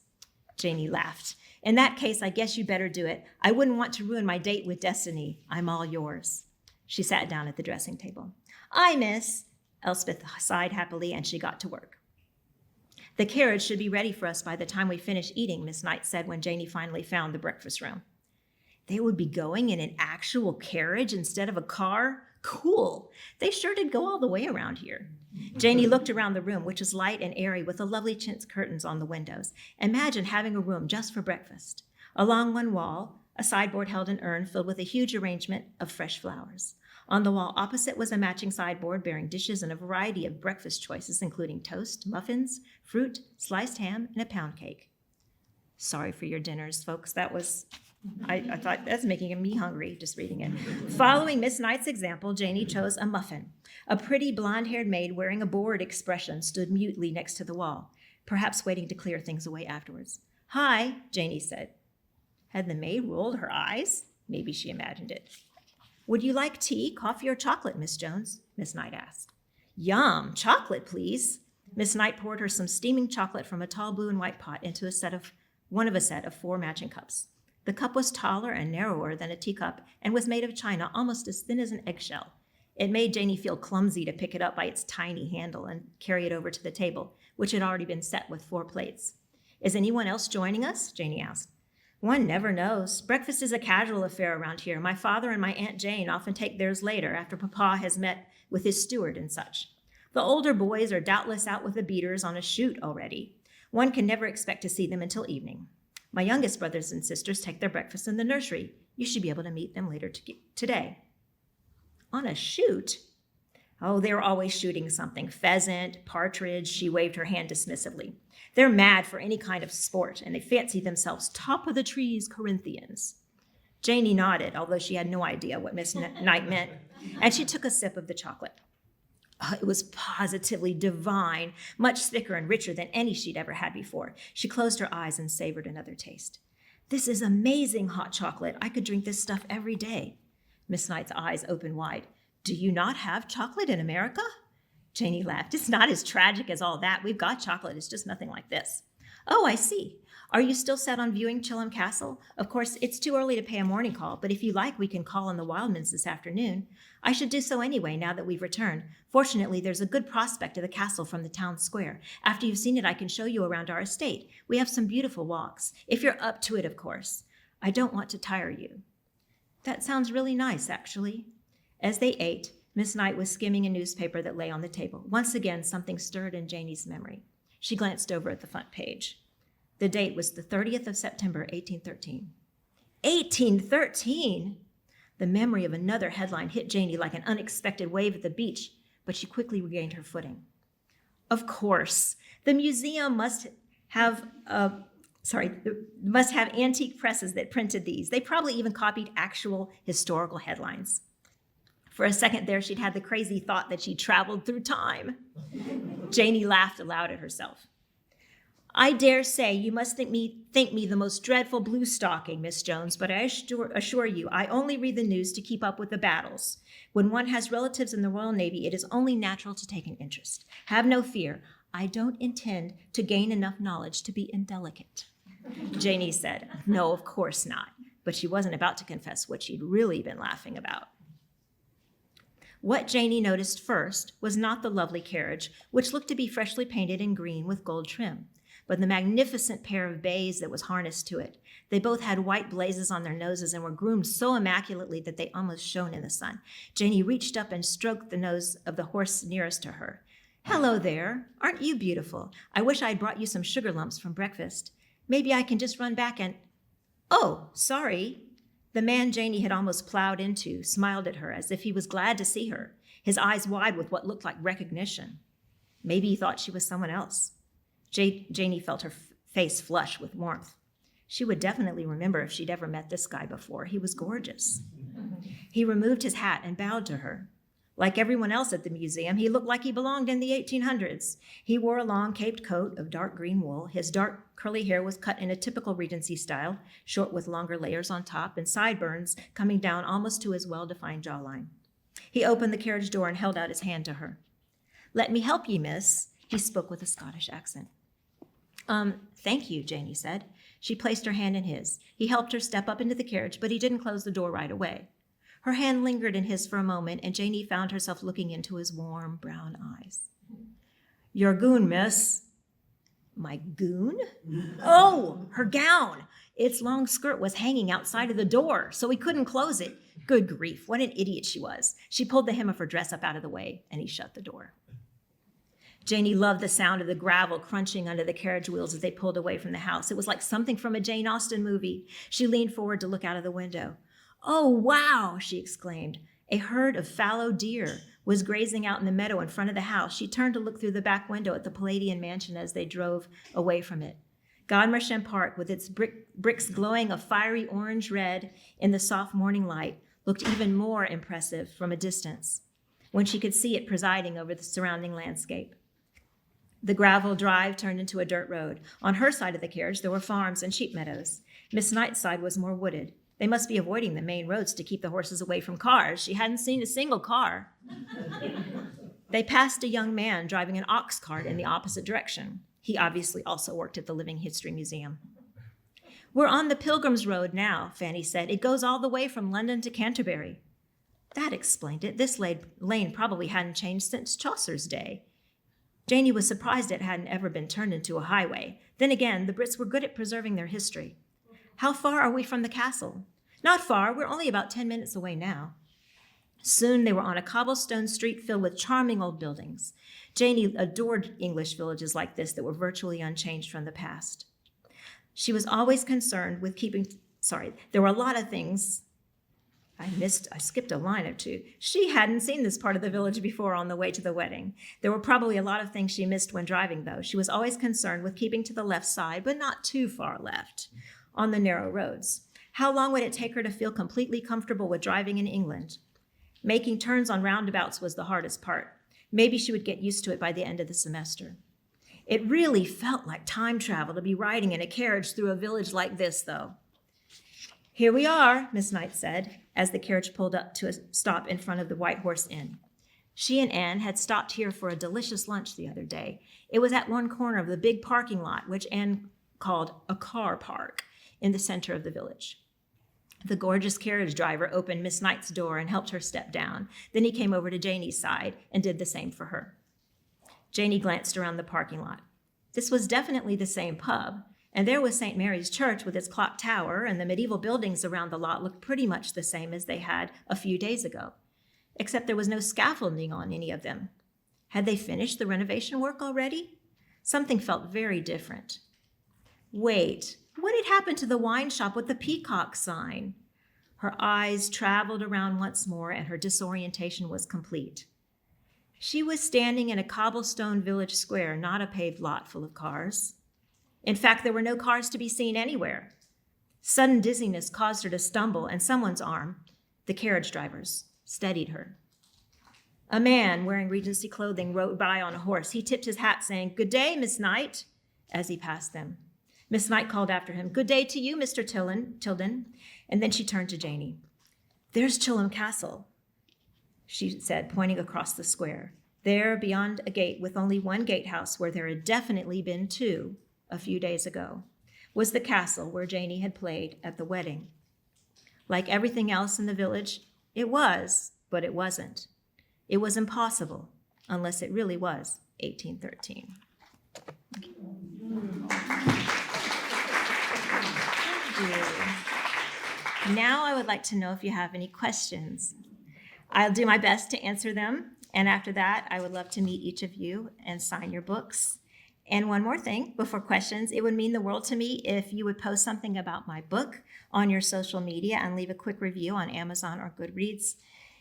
Janie laughed. In that case, I guess you better do it. I wouldn't want to ruin my date with Destiny. I'm all yours. She sat down at the dressing table. Aye, miss. Elspeth sighed happily, and she got to work. The carriage should be ready for us by the time we finish eating, Miss Knight said when Janie finally found the breakfast room. They would be going in an actual carriage instead of a car? Cool. They sure did go all the way around here. Janie looked around the room, which was light and airy with the lovely chintz curtains on the windows. Imagine having a room just for breakfast. Along one wall, a sideboard held an urn filled with a huge arrangement of fresh flowers. On the wall opposite was a matching sideboard bearing dishes and a variety of breakfast choices, including toast, muffins, fruit, sliced ham, and a pound cake. Sorry for your dinners, folks. I thought that's making me hungry just reading it. Following Miss Knight's example, Janie chose a muffin. A pretty blonde-haired maid wearing a bored expression stood mutely next to the wall, perhaps waiting to clear things away afterwards. Hi, Janie said. Had the maid rolled her eyes? Maybe she imagined it. Would you like tea, coffee, or chocolate, Miss Jones? Miss Knight asked. Yum, chocolate, please. Miss Knight poured her some steaming chocolate from a tall blue and white pot into one of a set of 4 matching cups. The cup was taller and narrower than a teacup and was made of china almost as thin as an eggshell. It made Janie feel clumsy to pick it up by its tiny handle and carry it over to the table, which had already been set with 4 plates. Is anyone else joining us? Janie asked. One never knows. Breakfast is a casual affair around here. My father and my Aunt Jane often take theirs later after Papa has met with his steward and such. The older boys are doubtless out with the beaters on a shoot already. One can never expect to see them until evening. My youngest brothers and sisters take their breakfast in the nursery. You should be able to meet them later today. On a shoot? Oh, they're always shooting something. Pheasant, partridge, she waved her hand dismissively. They're mad for any kind of sport, and they fancy themselves top of the trees Corinthians. Janie nodded, although she had no idea what Miss Knight meant, and she took a sip of the chocolate. Oh, it was positively divine, much thicker and richer than any she'd ever had before. She closed her eyes and savored another taste. This is amazing hot chocolate. I could drink this stuff every day. Miss Knight's eyes opened wide. Do you not have chocolate in America? Janie laughed. It's not as tragic as all that. We've got chocolate. It's just nothing like this. Oh, I see. Are you still set on viewing Chilham Castle? Of course, it's too early to pay a morning call, but if you like, we can call on the Wildmans this afternoon. I should do so anyway, now that we've returned. Fortunately, there's a good prospect of the castle from the town square. After you've seen it, I can show you around our estate. We have some beautiful walks, if you're up to it, of course. I don't want to tire you. That sounds really nice, actually. As they ate, Miss Knight was skimming a newspaper that lay on the table. Once again, something stirred in Janie's memory. She glanced over at the front page. The date was the 30th of September, 1813. 1813! The memory of another headline hit Janie like an unexpected wave at the beach, but she quickly regained her footing. Of course, the museum must have antique presses that printed these. They probably even copied actual historical headlines. For a second there, she'd had the crazy thought that she'd traveled through time. Janie laughed aloud at herself. I dare say you must think me the most dreadful blue stocking, Miss Jones, but I assure you, I only read the news to keep up with the battles. When one has relatives in the Royal Navy, it is only natural to take an interest. Have no fear. I don't intend to gain enough knowledge to be indelicate. Janie said, no, of course not. But she wasn't about to confess what she'd really been laughing about. What Janie noticed first was not the lovely carriage, which looked to be freshly painted in green with gold trim, but the magnificent pair of bays that was harnessed to it. They both had white blazes on their noses and were groomed so immaculately that they almost shone in the sun. Janie reached up and stroked the nose of the horse nearest to her. Hello there. Aren't you beautiful? I wish I'd brought you some sugar lumps from breakfast. Maybe I can just run back and, oh, sorry. The man Janie had almost plowed into smiled at her as if he was glad to see her, his eyes wide with what looked like recognition. Maybe he thought she was someone else. Janie felt her face flush with warmth. She would definitely remember if she'd ever met this guy before. He was gorgeous. He removed his hat and bowed to her. Like everyone else at the museum, he looked like he belonged in the 1800s. He wore a long caped coat of dark green wool. His dark curly hair was cut in a typical Regency style, short with longer layers on top and sideburns coming down almost to his well-defined jawline. He opened the carriage door and held out his hand to her. "Let me help you, miss," he spoke with a Scottish accent. Thank you," Janie said. She placed her hand in his. He helped her step up into the carriage, but he didn't close the door right away. Her hand lingered in his for a moment, and Janie found herself looking into his warm brown eyes. "Your goon, miss." "My goon?" "Oh, her gown. Its long skirt was hanging outside of the door, so he couldn't close it. Good grief, what an idiot she was." She pulled the hem of her dress up out of the way, and he shut the door. Janie loved the sound of the gravel crunching under the carriage wheels as they pulled away from the house. It was like something from a Jane Austen movie. She leaned forward to look out of the window. "Oh, wow," she exclaimed. A herd of fallow deer was grazing out in the meadow in front of the house. She turned to look through the back window at the Palladian mansion as they drove away from it. Godmersham Park, with its bricks glowing a fiery orange-red in the soft morning light, looked even more impressive from a distance when she could see it presiding over the surrounding landscape. The gravel drive turned into a dirt road. On her side of the carriage, there were farms and sheep meadows. Miss Knight's side was more wooded. They must be avoiding the main roads to keep the horses away from cars. She hadn't seen a single car. They passed a young man driving an ox cart in the opposite direction. He obviously also worked at the Living History Museum. "We're on the Pilgrim's Road now," Fanny said. "It goes all the way from London to Canterbury." That explained it. This lane probably hadn't changed since Chaucer's day. Janie was surprised it hadn't ever been turned into a highway. Then again, the Brits were good at preserving their history. "How far are we from the castle?" "Not far. We're only about 10 minutes away now." Soon they were on a cobblestone street filled with charming old buildings. Janie adored English villages like this that were virtually unchanged from the past. She was always concerned with there were a lot of things I skipped a line or two. She hadn't seen this part of the village before on the way to the wedding. There were probably a lot of things she missed when driving, though. She was always concerned with keeping to the left side, but not too far left, on the narrow roads. How long would it take her to feel completely comfortable with driving in England? Making turns on roundabouts was the hardest part. Maybe she would get used to it by the end of the semester. It really felt like time travel to be riding in a carriage through a village like this, though. "Here we are," Miss Knight said, as the carriage pulled up to a stop in front of the White Horse Inn. She and Anne had stopped here for a delicious lunch the other day. It was at one corner of the big parking lot, which Anne called a car park, in the center of the village. The gorgeous carriage driver opened Miss Knight's door and helped her step down. Then he came over to Janie's side and did the same for her. Janie glanced around the parking lot. This was definitely the same pub, and there was St. Mary's Church with its clock tower, and the medieval buildings around the lot looked pretty much the same as they had a few days ago, except there was no scaffolding on any of them. Had they finished the renovation work already? Something felt very different. Wait, what had happened to the wine shop with the peacock sign? Her eyes traveled around once more, and her disorientation was complete. She was standing in a cobblestone village square, not a paved lot full of cars. In fact, there were no cars to be seen anywhere. Sudden dizziness caused her to stumble, and someone's arm, the carriage driver's, steadied her. A man wearing Regency clothing rode by on a horse. He tipped his hat, saying, "Good day, Miss Knight," as he passed them. Miss Knight called after him, "Good day to you, Mr. Tilden," and then she turned to Janie. "There's Chilham Castle," she said, pointing across the square. There, beyond a gate with only one gatehouse where there had definitely been two a few days ago, was the castle where Janie had played at the wedding. Like everything else in the village, it was, but it wasn't. It was impossible, unless it really was 1813. Thank you. Now I would like to know if you have any questions. I'll do my best to answer them, and after that, I would love to meet each of you and sign your books. And one more thing before questions, it would mean the world to me if you would post something about my book on your social media and leave a quick review on Amazon or Goodreads,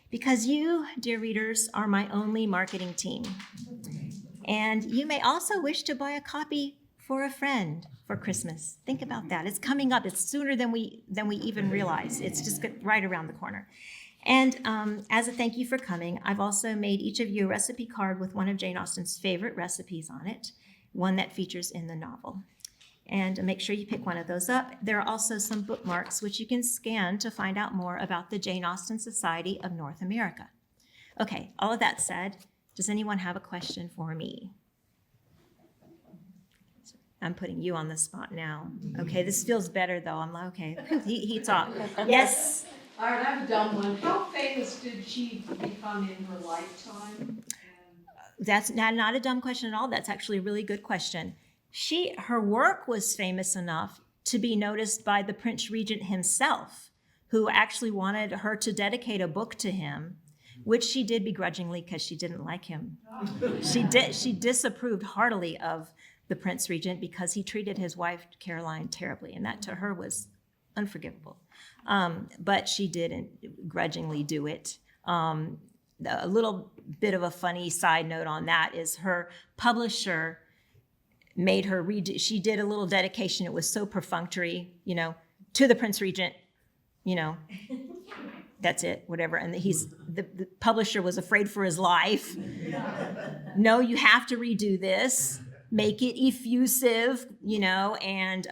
because you, dear readers, are my only marketing team. And you may also wish to buy a copy for a friend for Christmas. Think about that. It's coming up. It's sooner than we even realize. It's just right around the corner. And as a thank you for coming, I've also made each of you a recipe card with one of Jane Austen's favorite recipes on it, one that features in the novel. And make sure you pick one of those up. There are also some bookmarks which you can scan to find out more about the Jane Austen Society of North America. Okay, all of that said, does anyone have a question for me? I'm putting you on the spot now. Okay, this feels better though. I'm like, okay, he talked. Yes. All right, I have a dumb one. How famous did she become in her lifetime? That's not a dumb question at all. That's actually a really good question. Her work was famous enough to be noticed by the Prince Regent himself, who actually wanted her to dedicate a book to him, which she did begrudgingly because she didn't like him. She disapproved heartily of the Prince Regent because he treated his wife, Caroline, terribly, and that to her was unforgivable. But she did grudgingly do it. A little bit of a funny side note on that is her publisher made her read. She did a little dedication. It was so perfunctory, to the Prince Regent, that's it, whatever. And the publisher was afraid for his life. No, you have to redo this. Make it effusive, and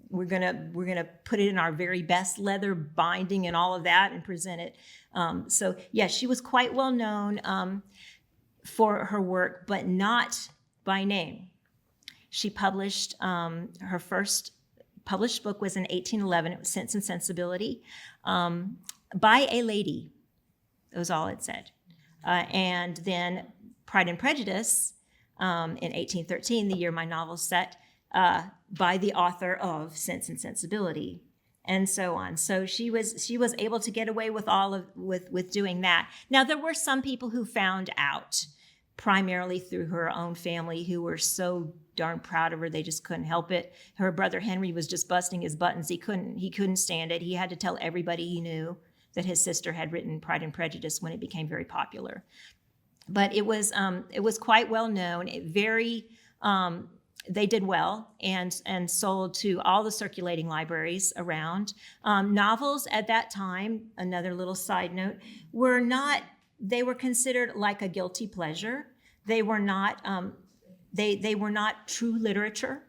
we're gonna put it in our very best leather binding and all of that and present it. So yeah, she was quite well known for her work, but not by name. She published her first published book was in 1811. It was Sense and Sensibility, by a lady. That was all it said. And then Pride and Prejudice in 1813, the year my novel's set, by the author of Sense and Sensibility, and so on. So she was able to get away with with doing that. Now there were some people who found out, primarily through her own family, who were so darn proud of her they just couldn't help it. Her brother Henry was just busting his buttons. He couldn't stand it. He had to tell everybody he knew that his sister had written Pride and Prejudice when it became very popular. But it was quite well known. They did well and sold to all the circulating libraries around. Novels at that time, another little side note, they were considered like a guilty pleasure. They were not true literature.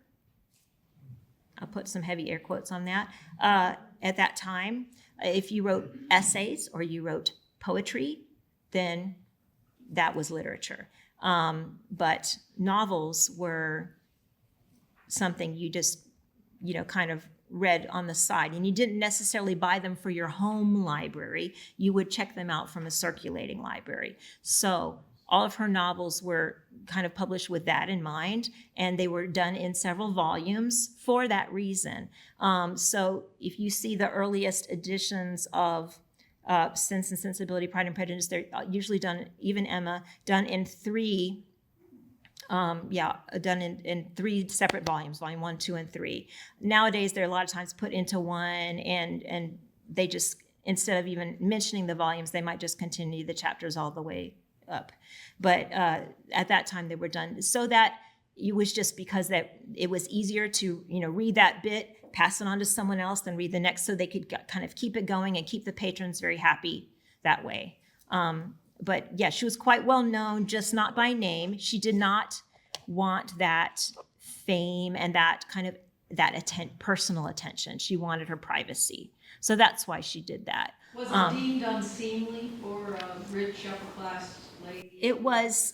I'll put some heavy air quotes on that. At that time, if you wrote essays or you wrote poetry, then that was literature. But novels were something you just, kind of read on the side, and you didn't necessarily buy them for your home library. You would check them out from a circulating library. So all of her novels were kind of published with that in mind, and they were done in several volumes for that reason. So if you see the earliest editions of Sense and Sensibility, Pride and Prejudice, they're usually done, even Emma, done in three done in three separate volumes, volume 1, 2, and 3. Nowadays, they're a lot of times put into one, and they just, instead of even mentioning the volumes, they might just continue the chapters all the way up. But at that time, they were done so that it was just because that it was easier to, read that bit, pass it on to someone else, then read the next, so they could kind of keep it going and keep the patrons very happy that way. But yeah, she was quite well known, just not by name. She did not want that fame and that kind of personal attention. She wanted her privacy. So that's why she did that. Was it deemed unseemly for a rich upper class lady? It was,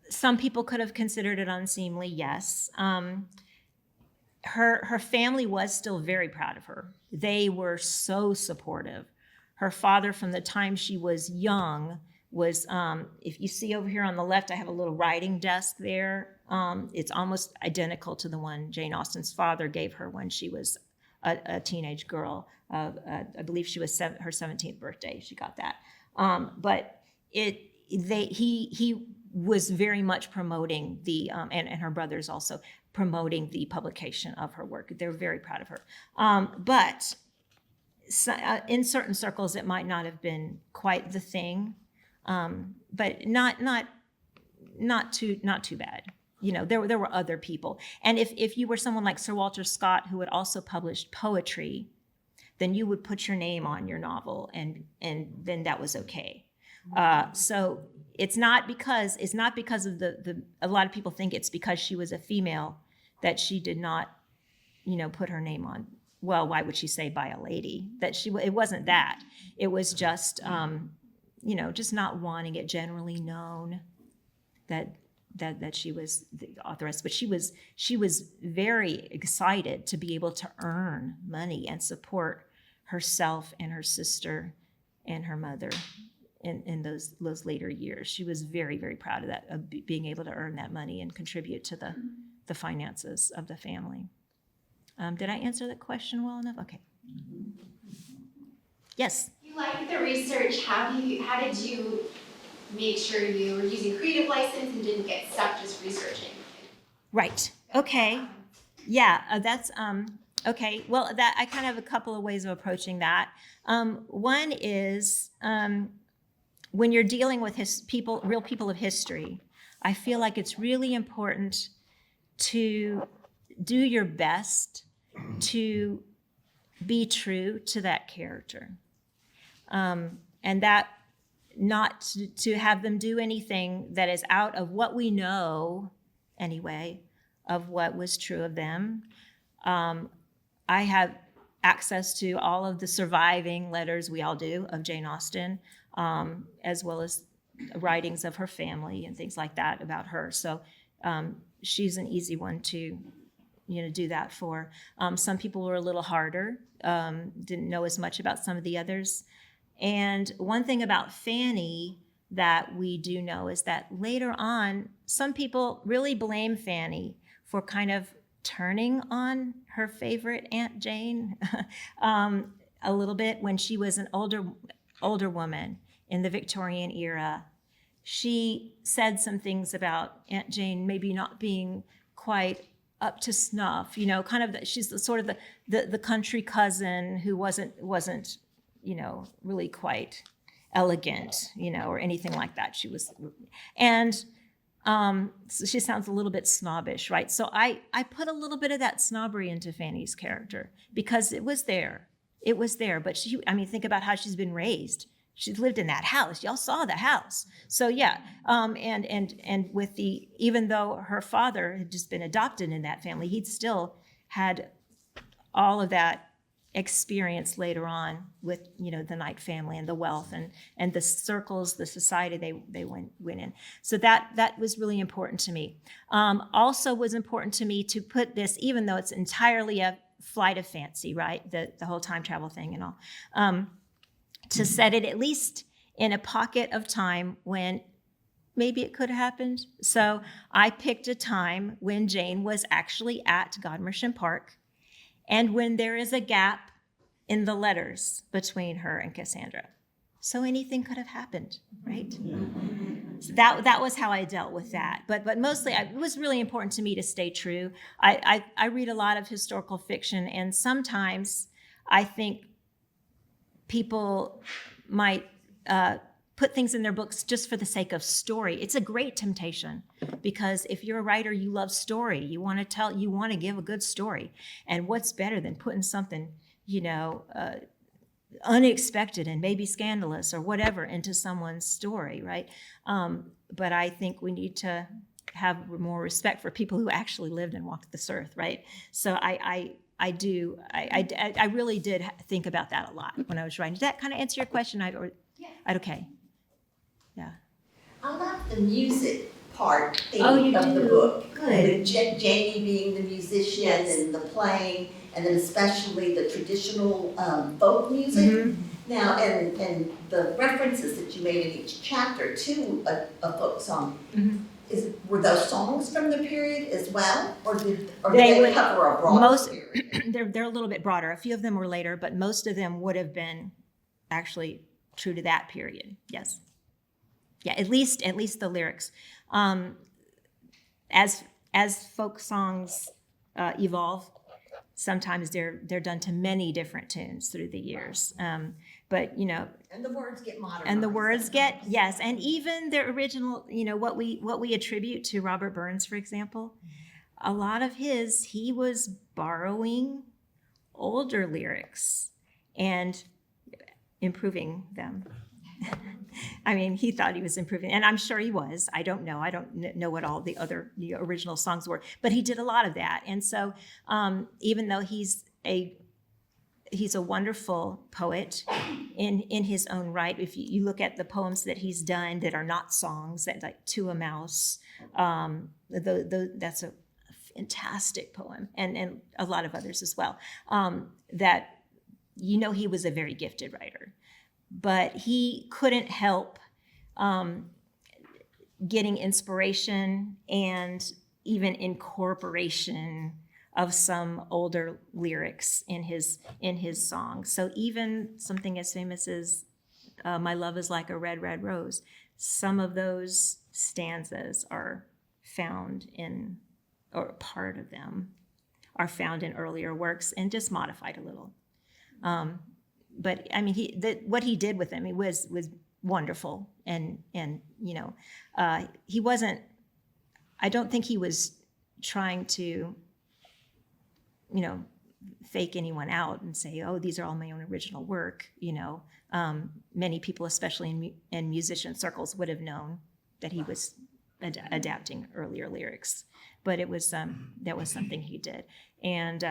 some people could have considered it unseemly, yes. Her family was still very proud of her. They were so supportive. Her father, from the time she was young, was, if you see over here on the left, I have a little writing desk there. It's almost identical to the one Jane Austen's father gave her when she was a teenage girl. I believe she was her 17th birthday. She got that. But he was very much promoting the, and her brothers also promoting the publication of her work. They're very proud of her. But in certain circles, it might not have been quite the thing, but not too bad. There were other people. And if you were someone like Sir Walter Scott, who had also published poetry, then you would put your name on your novel, and then that was okay. So it's not because of the a lot of people think it's because she was a female that she did not, put her name on. Well, why would she say by a lady? It wasn't that. It was just, just not wanting it generally known that she was the authoress. But she was very excited to be able to earn money and support herself and her sister and her mother in those later years. She was very, very proud of that, of being able to earn that money and contribute to the finances of the family. Did I answer that question well enough? Okay. Yes. You like the research. How did you make sure you were using creative license and didn't get stuck just researching? Right. Okay. Yeah. That's okay. Well, that I kind of have a couple of ways of approaching that. One is when you're dealing with real people of history, I feel like it's really important to do your best to be true to that character, and that not to have them do anything that is out of what we know anyway of what was true of them. I have access to all of the surviving letters, we all do, of Jane Austen, as well as writings of her family and things like that about her. So she's an easy one to do that for. Some people were a little harder, didn't know as much about some of the others. And one thing about Fanny that we do know is that later on, some people really blame Fanny for kind of turning on her favorite Aunt Jane a little bit when she was an older woman in the Victorian era. She said some things about Aunt Jane maybe not being quite up to snuff, kind of she's sort of the country cousin who wasn't really quite elegant, or anything like that. She was, and so she sounds a little bit snobbish, right? So I put a little bit of that snobbery into Fanny's character because it was there. But think about how she's been raised. She's lived in that house. Y'all saw the house. So yeah, and with even though her father had just been adopted in that family, he'd still had all of that experience later on with the Knight family and the wealth and the circles, the society they went in. So that was really important to me. Also was important to me to put this, even though it's entirely a flight of fancy, right? The whole time travel thing and all. To set it at least in a pocket of time when maybe it could have happened. So I picked a time when Jane was actually at Godmersham Park and when there is a gap in the letters between her and Cassandra. So anything could have happened, right? So that was how I dealt with that. But mostly it was really important to me to stay true. I read a lot of historical fiction, and sometimes I think people might put things in their books just for the sake of story. It's a great temptation because if you're a writer, you love story. You want to give a good story. And what's better than putting something, unexpected and maybe scandalous or whatever into someone's story, right? But I think we need to have more respect for people who actually lived and walked this earth, right? So I really did think about that a lot when I was writing. Did that kind of answer your question? Okay. Yeah. I love the music part you of the do? book. Good. With Jamie being the musician and the playing, and then especially the traditional folk music. Mm-hmm. Now, and the references that you made in each chapter to a folk song. Mm-hmm. Were those songs from the period as well, or did They they would- cover a broader period? They're a little bit broader. A few of them were later, but most of them would have been actually true to that period. Yes. Yeah, at least the lyrics. As folk songs evolve, sometimes they're done to many different tunes through the years. But And the words get modernized. and the words get, sometimes. yes, and even the original, what we attribute to Robert Burns, for example, a lot of he was borrowing older lyrics and improving them. I mean, he thought he was improving, and I'm sure he was. I don't know. I don't know what all the original songs were, but he did a lot of that. And so, even though he's a wonderful poet in his own right, if you look at the poems that he's done that are not songs, that like To a Mouse, that's a fantastic poem, and a lot of others as well. That he was a very gifted writer. But he couldn't help getting inspiration and even incorporation of some older lyrics in his songs. So even something as famous as "My Love Is Like a Red, Red Rose," some of those stanzas are found in, or part of them are found in earlier works and just modified a little. But I mean, what he did with them, it was wonderful, and he wasn't. I don't think he was trying to, fake anyone out and say, "Oh, these are all my own original work." Many people, especially in musician circles, would have known that he was adapting earlier lyrics, but that was something he did, and.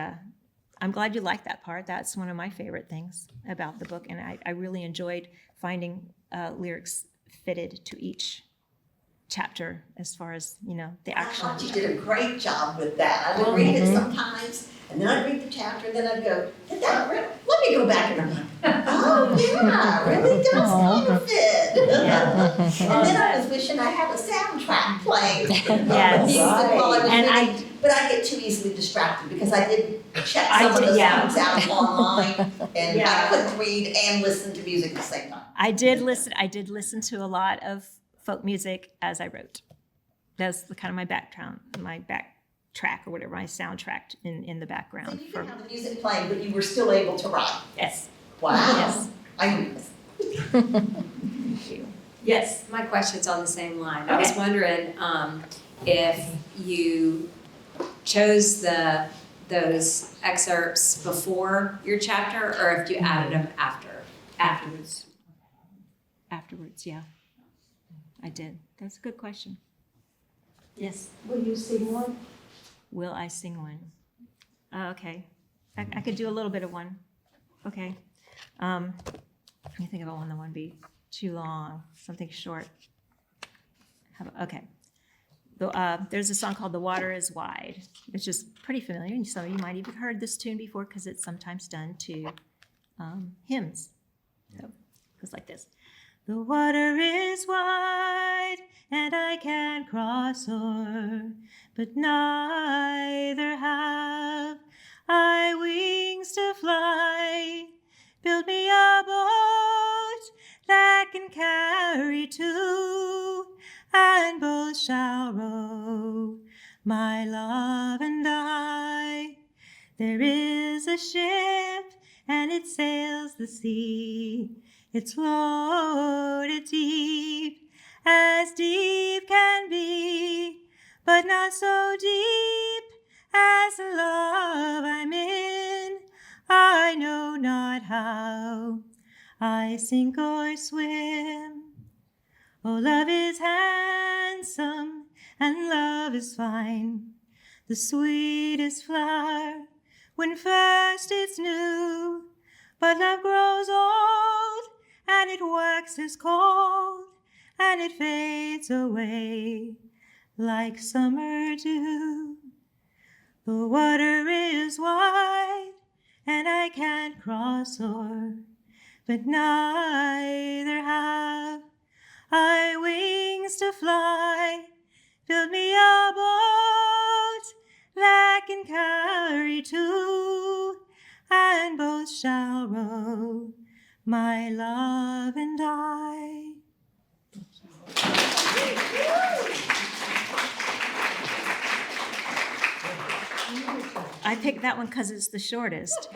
I'm glad you liked that part. That's one of my favorite things about the book, and I really enjoyed finding lyrics fitted to each chapter as far as, the I actual. thought you did a great job with that. I would read it sometimes, and then I'd read the chapter, and then I'd go, let me go back, and I'm like, oh yeah, really does kind of fit. And then I was wishing I had a soundtrack playing. Yes. Music while I was And reading, but I get too easily distracted because I did check some of the yeah. songs out online, and Yeah. I couldn't read and listen to music at the same time. I did listen to a lot of folk music as I wrote. That's the kind of my backtrack or whatever, my soundtrack in the So background. you could have the music playing, but you were still able to write. Yes. Wow. Yes. I Yes, my question's on the same line. I was Okay. wondering if you chose those excerpts before your chapter, or if you added them afterwards. Afterwards, yeah. I did. That's a good question. Yes. Will you sing one? Will I sing one? Okay. I could do a little bit of one. Okay. Let me think of one that wouldn't be too long. Something short. Okay. There's a song called "The Water Is Wide," which is pretty familiar, and some of you might even heard this tune before because it's sometimes done to hymns. So it goes like this. The water is wide, and I can cross o'er, but neither have I wings to fly. Build me a boat that can carry two, and both shall row, my love and I. There is a ship, and it sails the sea. It's loaded deep, as deep can be, but not so deep as the love I'm in. I know not how I sink or swim. Oh, love is handsome, and love is fine, the sweetest flower when first it's new. But love grows old, and it waxes cold, and it fades away like summer dew. The water is wide, and I can't cross o'er, but neither have I wings to fly. Build me a boat that can carry two, and both shall row, my love and I. I picked that one because it's the shortest.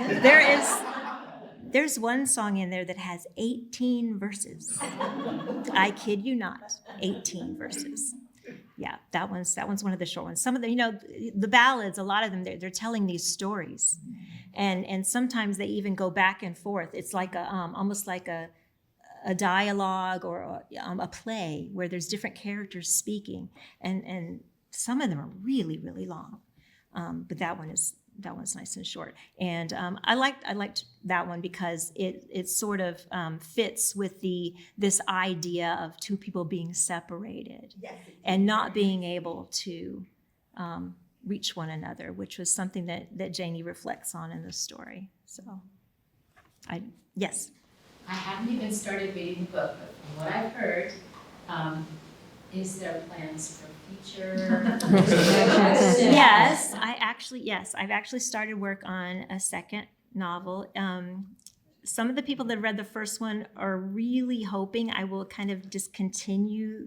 There's one song in there that has 18 verses. I kid you not, 18 verses. Yeah, that one's one of the short ones. Some of the, the ballads, a lot of them, they're telling these stories. And sometimes they even go back and forth. It's like almost like a dialogue or a play where there's different characters speaking. And some of them are really, really long. But that one's nice and short. And I liked that one because it sort of fits with this idea of two people being separated and not being able to reach one another, which was something that Janie reflects on in the story. So, yes. I haven't even started reading the book, but from what I've heard, is there plans for future? Yes, I've actually started work on a second novel. Some of the people that read the first one are really hoping I will kind of discontinue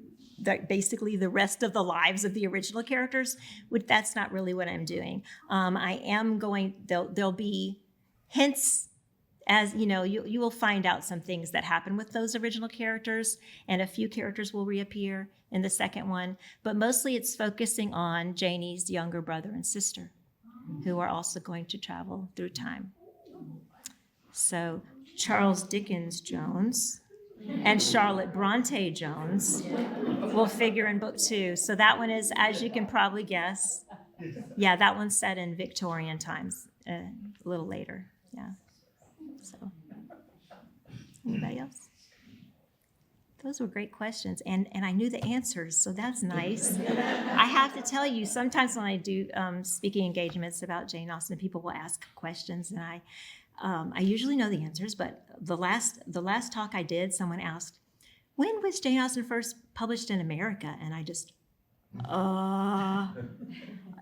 basically the rest of the lives of the original characters, which that's not really what I'm doing. I am going, there'll be hints as, you will find out some things that happen with those original characters, and a few characters will reappear in the second one, but mostly it's focusing on Janie's younger brother and sister, who are also going to travel through time. So Charles Dickens Jones and Charlotte Bronte Jones will figure in book 2. So that one is, as you can probably guess, yeah, that one's set in Victorian times, a little later, yeah. So, anybody else? Those were great questions, and I knew the answers, so that's nice. I have to tell you, sometimes when I do speaking engagements about Jane Austen, people will ask questions, and I usually know the answers. But the last talk I did, someone asked, "When was Jane Austen first published in America?" And I just,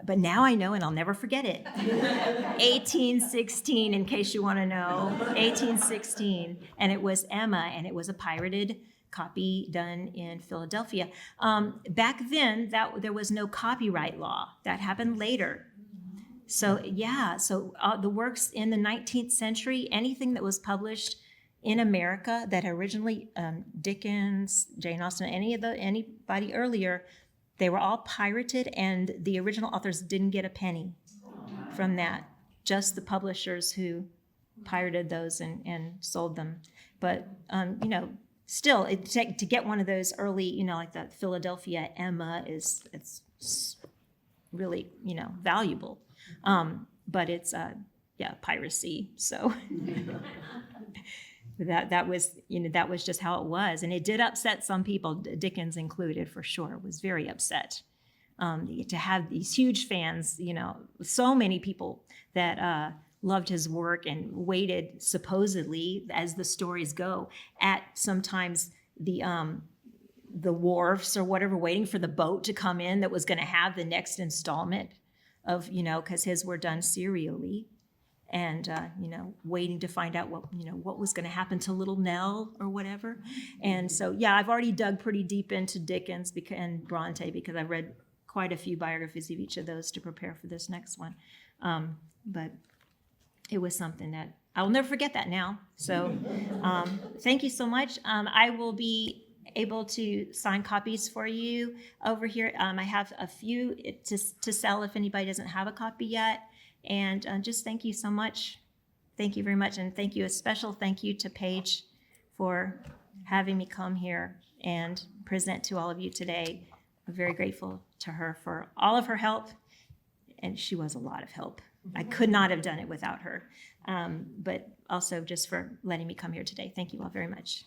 but now I know, and I'll never forget it. 1816, in case you want to know, 1816, and it was Emma, and it was a pirated copy done in Philadelphia. Back then, there was no copyright law. That happened later. So yeah, the works in the 19th century, anything that was published in America that originally Dickens, Jane Austen, anybody earlier, they were all pirated, and the original authors didn't get a penny from that. Just the publishers who pirated those and sold them. But still, to get one of those early, like the Philadelphia Emma it's really, valuable. But it's piracy. So that was just how it was, and it did upset some people, Dickens included, for sure. Was very upset to have these huge fans, so many people that loved his work and waited, supposedly, as the stories go, at sometimes the wharfs or whatever, waiting for the boat to come in that was going to have the next installment of, because his were done serially, and waiting to find out what was going to happen to little Nell or whatever. And so, yeah, I've already dug pretty deep into Dickens and Bronte, because I've read quite a few biographies of each of those to prepare for this next one. But it was something that I will never forget that now. So thank you so much. I will be able to sign copies for you over here. I have a few to sell if anybody doesn't have a copy yet. And just thank you so much. Thank you very much. And a special thank you to Paige for having me come here and present to all of you today. I'm very grateful to her for all of her help. And she was a lot of help. I could not have done it without her. But also just for letting me come here today. Thank you all very much.